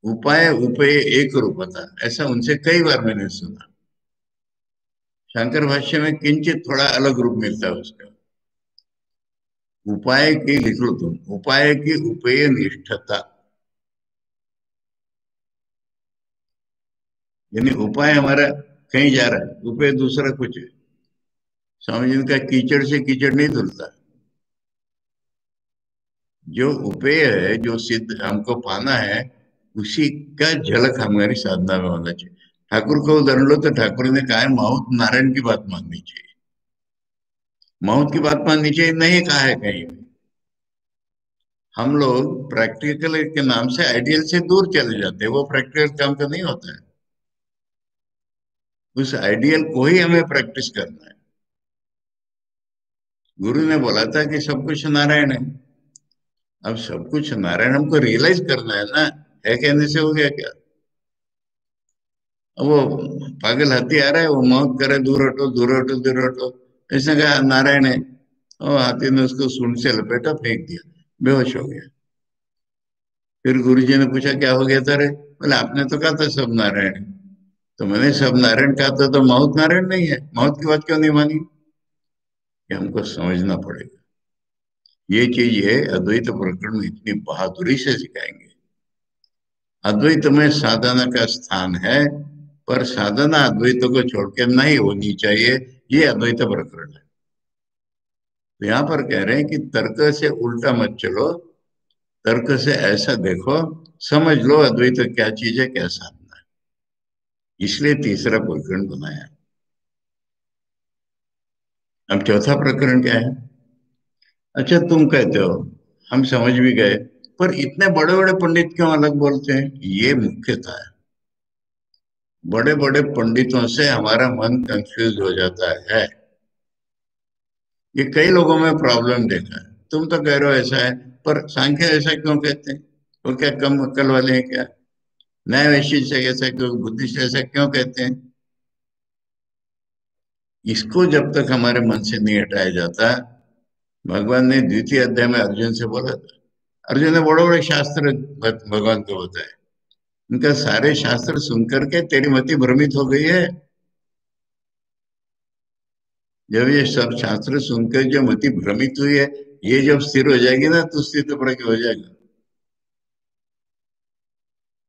उपाय उपेय एक रूपता, ऐसा उनसे कई बार मैंने सुना। शंकर भाष्य में किंचित थोड़ा अलग रूप मिलता है उसका। उपाय की लिख लो तुम, उपाय की उपेय निष्ठता, यानी उपाय हमारा कहीं जा रहा है, उपेय दूसरा कुछ है। स्वामी जी का कीचड़ से कीचड़ नहीं धुलता। जो उपेय है, जो सिद्ध हमको पाना है, उसी का झलक हमारी साधना में होना चाहिए। ठाकुर को उदाहरण लो तो ठाकुर ने कहा है माउत नारायण की बात माननी चाहिए, माउत की बात माननी चाहिए, नहीं कहा है कहीं भी। हम लोग प्रैक्टिकल के नाम से आइडियल से दूर चले जाते हैं, वो प्रैक्टिकल काम का नहीं होता है। उस आइडियल को ही हमें प्रैक्टिस करना है। गुरु ने बोला था कि सब कुछ नारायण है। अब सब कुछ नारायण हमको रियलाइज करना है ना, है कहने से हो गया क्या? अब वो पागल हाथी आ रहा है, वो मौत करे दूर हटो दूर हटो दूर हटो, इसने कहा नारायण है, और हाथी ने उसको सूंड से लपेटा, फेंक दिया, बेहोश हो गया। फिर गुरुजी ने पूछा क्या हो गया था रे? बोले आपने तो कहा था सब नारायण है। तो मैंने सब नारायण कहा था, तो मौत नारायण नहीं है, मौत की बात क्यों नहीं मानी? ये हमको समझना पड़ेगा। ये चीज है अद्वैत प्रकरण में इतनी बहादुरी से सिखाएंगे। अद्वैत में साधना का स्थान है, पर साधना अद्वैत को छोड़ के नहीं होनी चाहिए, ये अद्वैत प्रकरण है। तो यहाँ पर कह रहे हैं कि तर्क से उल्टा मत चलो, तर्क से ऐसा देखो, समझ लो अद्वैत क्या चीज है, क्या साधना है। इसलिए तीसरा प्रकरण बनाया। अब चौथा प्रकरण क्या है? अच्छा तुम कहते हो, हम समझ भी गए, पर इतने बड़े बड़े पंडित क्यों अलग बोलते हैं? ये मुख्यतः है। बड़े बड़े पंडितों से हमारा मन कंफ्यूज हो जाता है। ये कई लोगों में प्रॉब्लम देखा है। तुम तो कह रहे हो ऐसा है, पर सांख्य ऐसा क्यों कहते हैं? वो क्या कम अक्ल वाले हैं क्या? न्याय वैशेषिक से ऐसा क्यों, बुद्धिस्ट ऐसा क्यों कहते हैं? इसको जब तक हमारे मन से नहीं हटाया जाता, भगवान ने द्वितीय अध्याय में अर्जुन से बोला था। अर्जुन ने बड़े बड़े शास्त्र भगवान को बताए, उनका सारे शास्त्र सुनकर के तेरी मति भ्रमित हो गई है। जब ये सब शास्त्र सुनकर जो मति भ्रमित हुई है, ये जब स्थिर हो जाएगी ना, तो स्थित प्रज्ञ हो जाएगा।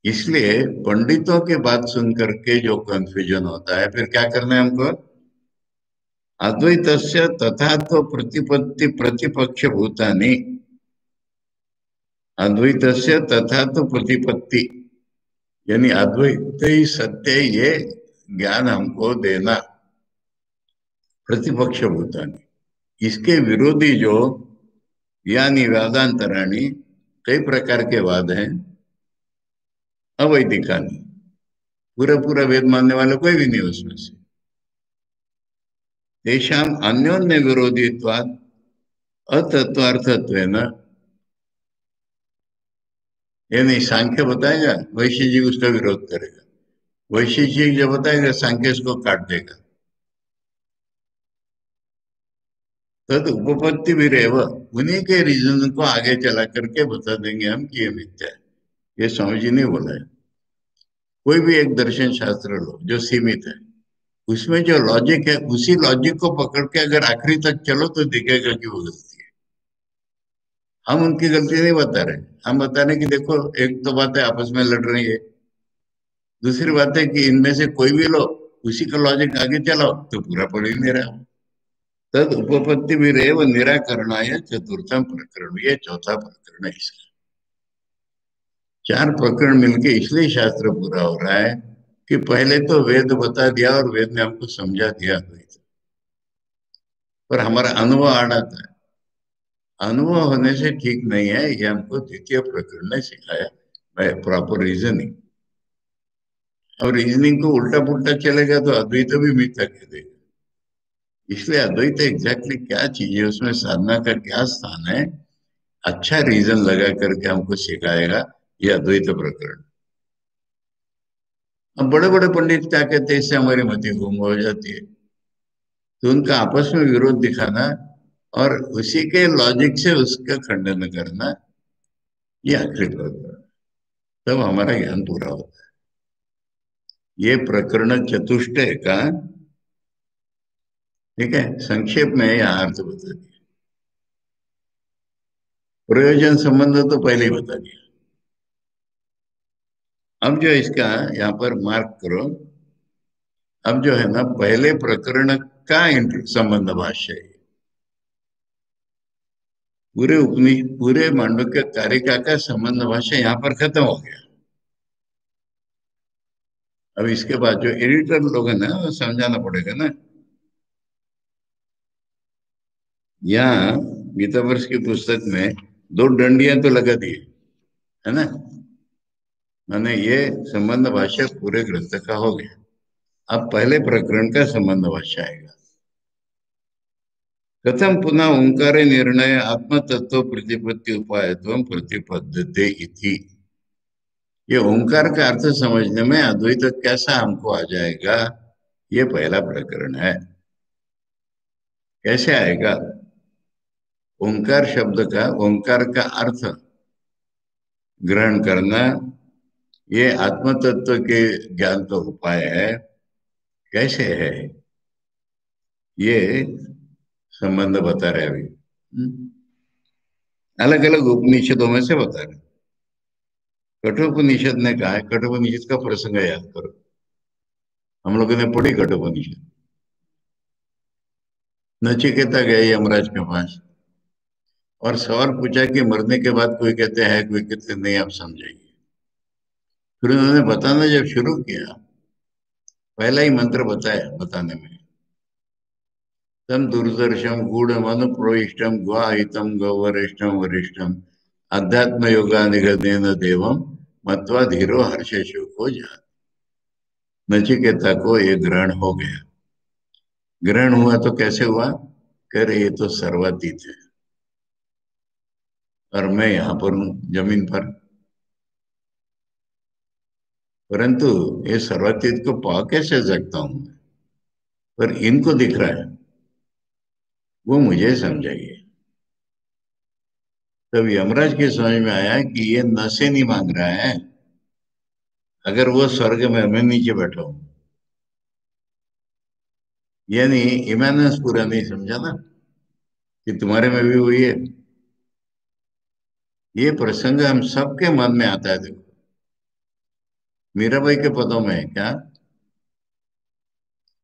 इसलिए पंडितों की बात सुन करके जो कंफ्यूजन होता है, फिर क्या करना है हमको? अद्वैत तथा तो प्रतिपत्ति प्रतिपक्ष भूतानि, अद्वैत तथा तो प्रतिपत्ति, यानी अद्वैत ही सत्य है, ये ज्ञान हमको देना, प्रतिपक्ष भूतानि। इसके विरोधी जो, यानी वेदांतराणी, कई प्रकार के वाद हैं, अवैदिकानी, पूरा पूरा वेद मानने वाला कोई भी नहीं उसमें से। तेषाम अन्योन्य विरोधित्वाद अतत्वार्थत्वेन, यानी सांख्य बताएगा, वैशेषिक जी उसका विरोध करेगा, वैशेषिक जो बताएगा सांख्य उसको काट देगा। तद उपपत्ति भी रेव, उन्हीं के रीजन को आगे चला करके बता देंगे हम कि ये मिथ्या है। ये स्वामी जी ने बोला है। कोई भी एक दर्शन शास्त्र लो जो सीमित है, उसमें जो लॉजिक है, उसी लॉजिक को पकड़ के अगर आखिरी तक चलो तो दिखेगा कि वो गलती है। हम उनकी गलती नहीं बता रहे, हम बता रहे कि देखो एक तो बात है आपस में लड़ रही है, दूसरी बात है कि इनमें से कोई भी लो, उसी का लॉजिक आगे चलाओ तो पूरा पड़ ही नहीं रहा हो। तद उपपत्ति भी रहे वो निराकरणाय चतुर्थम प्रकरण, ये चौथा प्रकरण है इसका। चार प्रकरण मिलके इसलिए शास्त्र पूरा हो रहा है कि पहले तो वेद बता दिया और वेद ने हमको समझा दिया अद्वैत, पर हमारा अनुभव आना था। अनुभव होने से ठीक नहीं है, ये हमको द्वितीय प्रकरण ने सिखाया बाय प्रॉपर रीजनिंग। और रीजनिंग को उल्टा पुल्टा चलेगा तो अद्वैत भी मिथ्या कह देगा। इसलिए अद्वैत एग्जैक्टली क्या चीज है, उसमें साधना का क्या स्थान है, अच्छा रीजन लगा करके हमको सिखाएगा ये अद्वैत प्रकरण। अब बड़े बड़े पंडित क्या कहते हैं, इससे हमारी मति गुम हो जाती है। तो उनका आपस में विरोध दिखाना और उसी के लॉजिक से उसका खंडन करना, ये आखिरी प्रकरण, तब हमारा ज्ञान पूरा होता है। ये प्रकरण चतुष्टय का, ठीक है, संक्षेप में यहाँ अर्थ बता दिया। प्रयोजन संबंध तो पहले ही बता दिया। अब जो इसका यहाँ पर मार्क करो, अब जो है ना पहले प्रकरण का संबंध भाष्य है। पूरे मांडव्य कारिका का संबंध भाष्य यहाँ पर खत्म हो गया। अब इसके बाद जो एडिटर लोग हैं ना, वो समझाना पड़ेगा ना। यहाँ गीता वर्ष की पुस्तक में दो डंडियां तो लगा दी है ना, माने ये संबंध भाष्य पूरे ग्रंथ का हो गया। अब पहले प्रकरण का संबंध भाष्य आएगा। कथम पुनः ओंकार निर्णय आत्म तत्व प्रतिपत्ति उपाय प्रतिपद्यते इति। ये ओंकार का अर्थ समझने में अद्वैत कैसा हमको आ जाएगा, ये पहला प्रकरण है। कैसे आएगा? ओंकार शब्द का, ओंकार का अर्थ ग्रहण करना, ये आत्म तत्व के ज्ञान का उपाय है। कैसे है ये संबंध बता रहे अभी, अलग अलग उपनिषदों में से बता रहे। कठोपनिषद ने कहा है, कठोपनिषद का प्रसंग याद करो, हम लोगों ने पढ़ी कठोपनिषद। नचिकेता गए यमराज के पास और सवाल पूछा कि मरने के बाद कोई कहते हैं, कोई कहते नहीं, आप समझाइए। फिर उन्होंने बताना जब शुरू किया, पहला ही मंत्र बताया बताने में, तम दुर्दर्शम गूढ़ प्रोइष्टम ग्वाहितम गौवरिष्ठम वरिष्ठम अध्यात्म योगा निगदेन देवम मत्वा धीरो हर्ष शोको जा। नचिकेता को ये ग्रहण हो गया। ग्रहण हुआ तो कैसे हुआ? कह रहे ये तो सर्वातीत है और मैं यहाँ पर हूँ जमीन पर, परंतु ये सर्वातीत को पा कैसे सकता हूँ मैं? पर इनको दिख रहा है, वो मुझे समझाइए। तब यमराज की समझ में आया कि ये नशे नहीं मांग रहा है। अगर वो स्वर्ग में, मैं नीचे बैठा हूं, यानी इमानस पूरा नहीं समझा ना कि तुम्हारे में भी वही है। ये प्रसंग हम सबके मन में आता है। देखो मीराबाई के पदों में है क्या,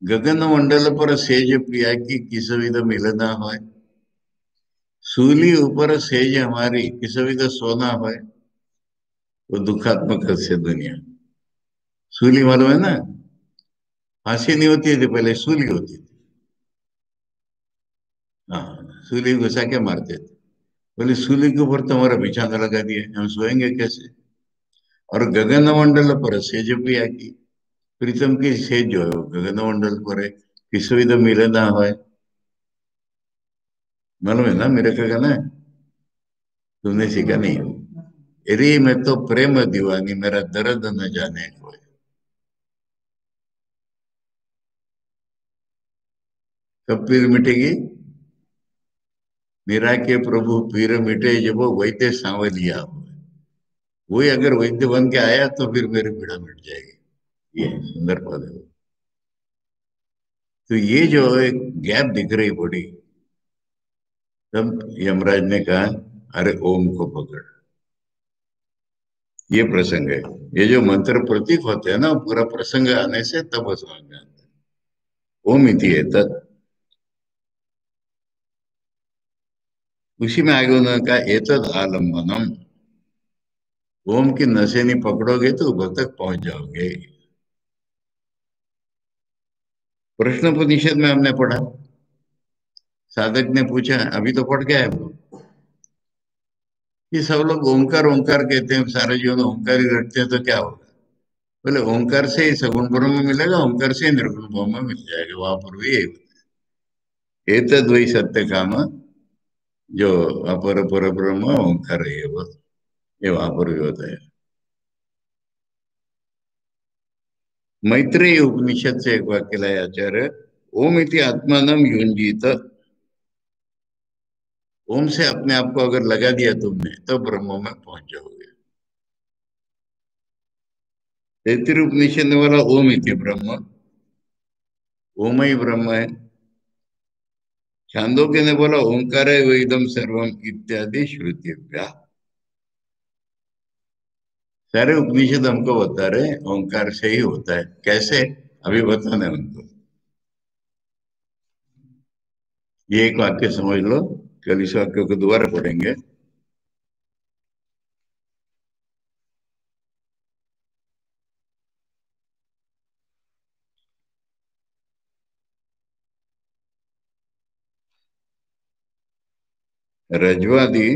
गगन मंडल पर सेज प्रिया की किस विध मिलना हो, सूली ऊपर सेज हमारी किस विध सोना हो, वो दुखात्मक से दुनिया। सूली मालूम है ना, फांसी नहीं होती थी पहले, सूली होती थी। हाँ, सूली घुसा के मारते थे। बोले सूली के ऊपर तुम्हारा बिछाना लगा दिया, हम सोएंगे कैसे? और गगन मंडल पर सेज प्रिया की, प्रीतम की सेज जो है वो गगन मंडल पर है, किस विध मिले ना हो। मालूम है ना मेरे का गाना है, तुमने सीखा नहीं हो? अरे मैं तो प्रेम दीवानी, मेरा दर्द न जाने कोई। कब पीर मिटेगी? मेरा के प्रभु पीर मिटे जब वो वैद्य सांवलिया हो। वही अगर वैद्य बन के आया तो फिर मेरी पीड़ा मिट जाएगी। ये सुंदर पद है। तो ये जो एक गैप दिख रही बड़ी, तब यमराज ने कहा अरे ओम को पकड़। ये प्रसंग है। ये जो मंत्र प्रतीक होते हैं ना, पूरा प्रसंग आने से तब वो समझ में आता है। ओम इति एतत्, उसी में आगे उन्होंने कहा एतद आलम्बनम। ओम की नसें नहीं पकड़ोगे तो ऊपर तक पहुंच जाओगे। प्रश्नोपनिषद में हमने पढ़ा, साधक ने पूछा, अभी तो पढ़ गया है वो, कि सब लोग ओंकार ओंकार कहते हैं, सारे जीवन ओंकार ही रटते हैं, तो क्या होगा? बोले ओंकार से ही सगुण ब्रह्म मिलेगा, ओंकार से ही निर्गुण ब्रह्म मिल जाएगा, वहां पर भी एतद् वही सत्य काम, जो अपर पर ब्रह्म ओंकार है वो, ये वहां पर भी होता है। मैत्रेयी उपनिषद से एक वाक्य लाया आचार्य, ओम इति आत्मानम युंजीत। ओम से अपने आप को अगर लगा दिया तुमने, तो ब्रह्म में पहुंच जाओगे। तैत्तिरीय उपनिषद ने बोला ओम इति ब्रह्म, ओम ही ब्रह्म है। छांदोग्य ने बोला ओंकार वेदम सर्वम इत्यादि श्रुतिभ्या। सारे उपनिषद हमको बता रहे ओंकार से ही होता है। कैसे? अभी बताना है उनको। ये एक वाक्य समझ लो, कल इस वाक्य को दोबारा पढ़ेंगे। रज्वादि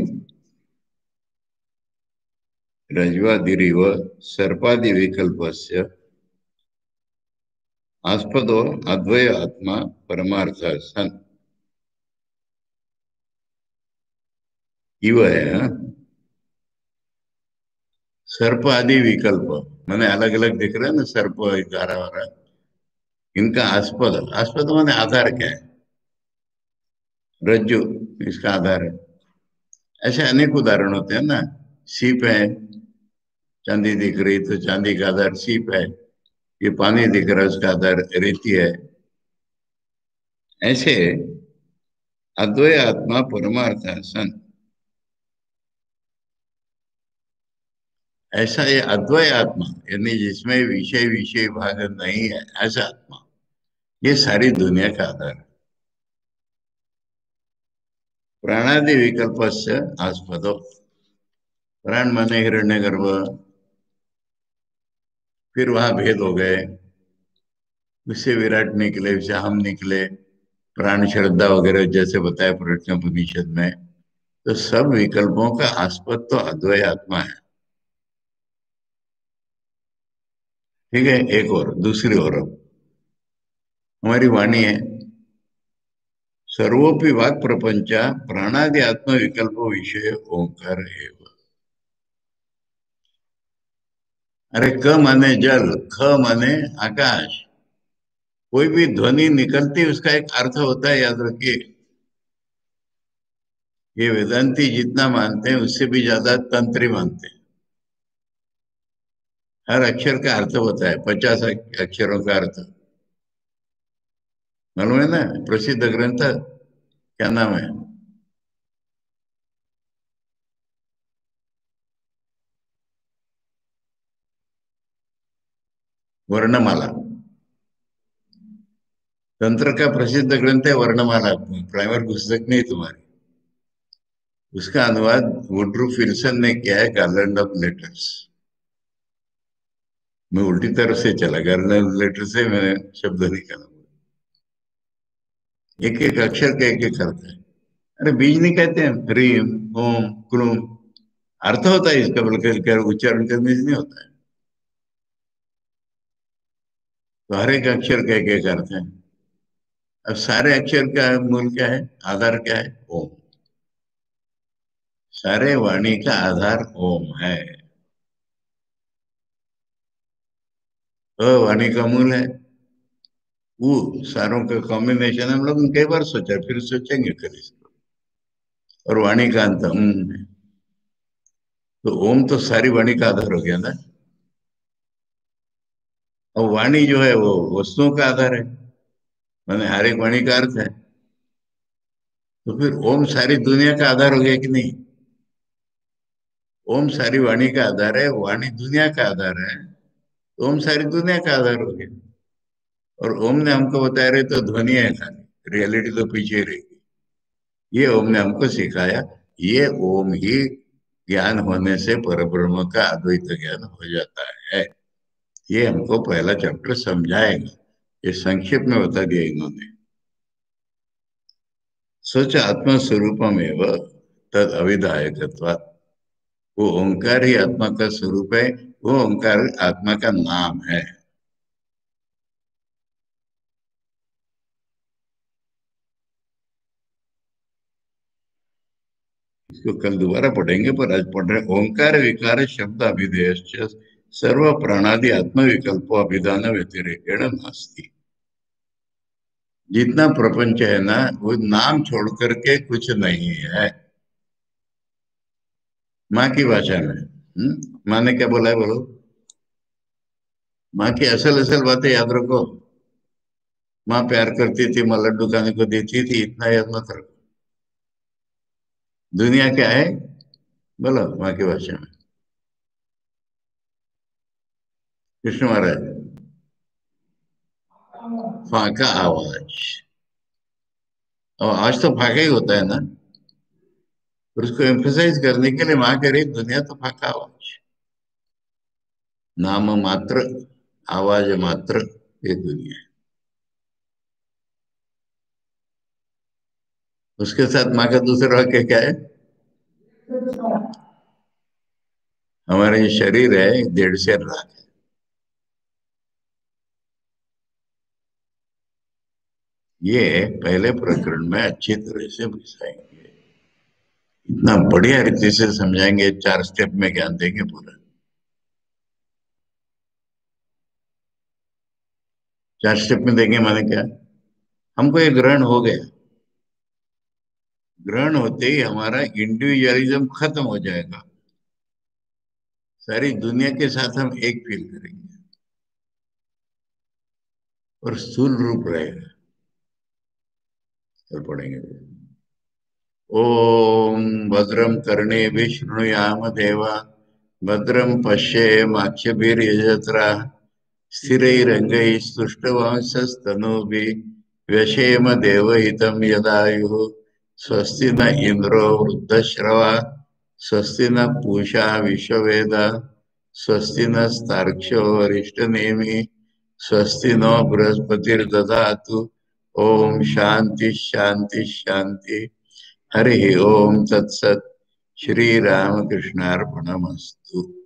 रज्वादिरिव सर्पादि विकल्पस्य आस्पदो अद्वय आत्मा परमार्थ सन इव है, हाँ? सर्प आदि विकल्प माने अलग अलग दिख रहे हैं ना, सर्प गारा वारा, इनका आस्पद, आस्पद माने आधार क्या है? रज्जु इसका आधार है। ऐसे अनेक उदाहरण होते हैं ना। सीप है, चांदी दिख रही तो चांदी का आधार सीप है। ये पानी दिख रहा है, उसका आधार रेती है। ऐसे अद्वय आत्मा परमार्थ सन, ऐसा ये अद्वय आत्मा, यानी जिसमें विषय विषय भाग नहीं है, ऐसा आत्मा ये सारी दुनिया का आधार है। प्राणादि विकल्प से आस्पदो, प्राण माने हिरण्यगर्भ, फिर वहां भेद हो गए, उससे विराट निकले, उससे हम निकले, प्राण श्रद्धा वगैरह जैसे बताया प्रश्नोपनिषद में। तो सब विकल्पों का आस्पद तो अद्वय आत्मा है। ठीक है, एक और दूसरी ओर अब हमारी वाणी है, सर्वोपि वाक् प्रपंच प्राणादि आत्म विकल्प विषय ओंकार है। अरे क माने जल, ख माने आकाश, कोई भी ध्वनि निकलती उसका एक अर्थ होता है, याद रखिए। ये वेदांती जितना मानते हैं उससे भी ज्यादा तंत्री मानते हैं। हर अक्षर का अर्थ होता है, 50 अक्षरों का अर्थ मालूम है ना। प्रसिद्ध ग्रंथ क्या नाम है? वर्णमाला। तंत्र का प्रसिद्ध ग्रंथ है वर्णमाला, प्राइमर पुस्तक नहीं तुम्हारी। उसका अनुवाद वुड्रू फिल्सन ने किया है, गार्लैंड ऑफ लेटर्स। मैं उल्टी तरफ से चला, गार्लैंड ऑफ लेटर से मैंने शब्द निकाला। एक एक अक्षर का एक एक अर्थ है। अरे बीज नहीं कहते हैं, ह्रीम ओम क्लूम, अर्थ होता है इसका, बल्कि उच्चारण करने से नहीं होता है। तो हर एक अक्षर का एक एक अर्थ है। अब सारे अक्षर का मूल क्या है, आधार क्या है? ओम। सारे वाणी का आधार ओम है। वाणी का मूल है वो, सारों का कॉम्बिनेशन हम लोग ने कई बार सोचा, फिर सोचेंगे कल इसको। और वाणी का अंत है। तो ओम तो सारी वाणी का आधार हो गया ना। और वाणी जो है वो वस्तुओं का आधार है, माने हर एक वाणी का अर्थ है। तो फिर ओम सारी दुनिया का आधार हो गया कि नहीं? ओम सारी वाणी का आधार है, वाणी दुनिया का आधार है, तो ओम सारी दुनिया का आधार हो गया। और ओम ने हमको बताया रहे तो ध्वनि है खाली, रियलिटी तो पीछे ही रहेगी। ये ओम ने हमको सिखाया। ये ओम ही ज्ञान होने से परब्रह्म का अद्वैत ज्ञान हो जाता है। ये हमको पहला चैप्टर समझाएगा। ये संक्षेप में बता दिया इन्होंने। सच आत्मस्वरूपमेव तद अविधायकत्वात्। वो ओंकार ही आत्मा का स्वरूप है। वो ओंकार आत्मा का नाम है। इसको कल दोबारा पढ़ेंगे, पर आज पढ़ रहे हैं। ओंकार विकार शब्द अभिधेय सर्व प्राणादि आत्म विकल्पो अभिधान व्यतिरेकेण नास्ति। जितना प्रपंच है ना, वो नाम छोड़ करके कुछ नहीं है। माँ की भाषा में। माँ ने क्या बोला है बोलो। माँ की असल असल बातें याद रखो। माँ प्यार करती थी, माँ लड्डू खाने को देती थी, इतना याद मत रखो। दुनिया क्या है बोलो माँ की भाषा में। कृष्ण महाराज। फाका आवाज। और आज तो फाका ही होता है ना। और उसको एम्फेसाइज करने के लिए माँ कह रही दुनिया तो फाका आवाज। नाम मात्र, आवाज मात्र, ये दुनिया है। उसके साथ माँ का दूसरा वाक्य क्या है। हमारे ये शरीर है 1.5 लाख। ये पहले प्रकरण में अच्छी तरह से बुझाएंगे। इतना बढ़िया रीति से समझाएंगे, 4 स्टेप में ज्ञान देंगे पूरा। 4 स्टेप में देंगे माने क्या। हमको ये ग्रहण हो गया। ग्रहण होते ही हमारा इंडिविजुअलिज्म खत्म हो जाएगा। सारी दुनिया के साथ हम एक फील करेंगे और स्थूल रूप रहेगा। कल पढ़ेंगे। ओम भद्रम कर्णेभिः शृणुयाम देवा, भद्रम पश्येमाक्षभिर्यजत्रा, स्थिरैरङ्गैस्तुष्टवंशस्तनूभिः व्यशेम देवहितं यदायुः। स्वस्ति न इंद्रो वृद्धश्रवा, स्वस्ति न पूषा विश्ववेदा, स्वस्ति नस्तार्क्ष्यो अरिष्टनेमिः, स्वस्ति नो बृहस्पतिर्दधातु। ओम शांति शांति शांति। हरि ओम तत्सत। श्री रामकृष्णार्पणमस्तु।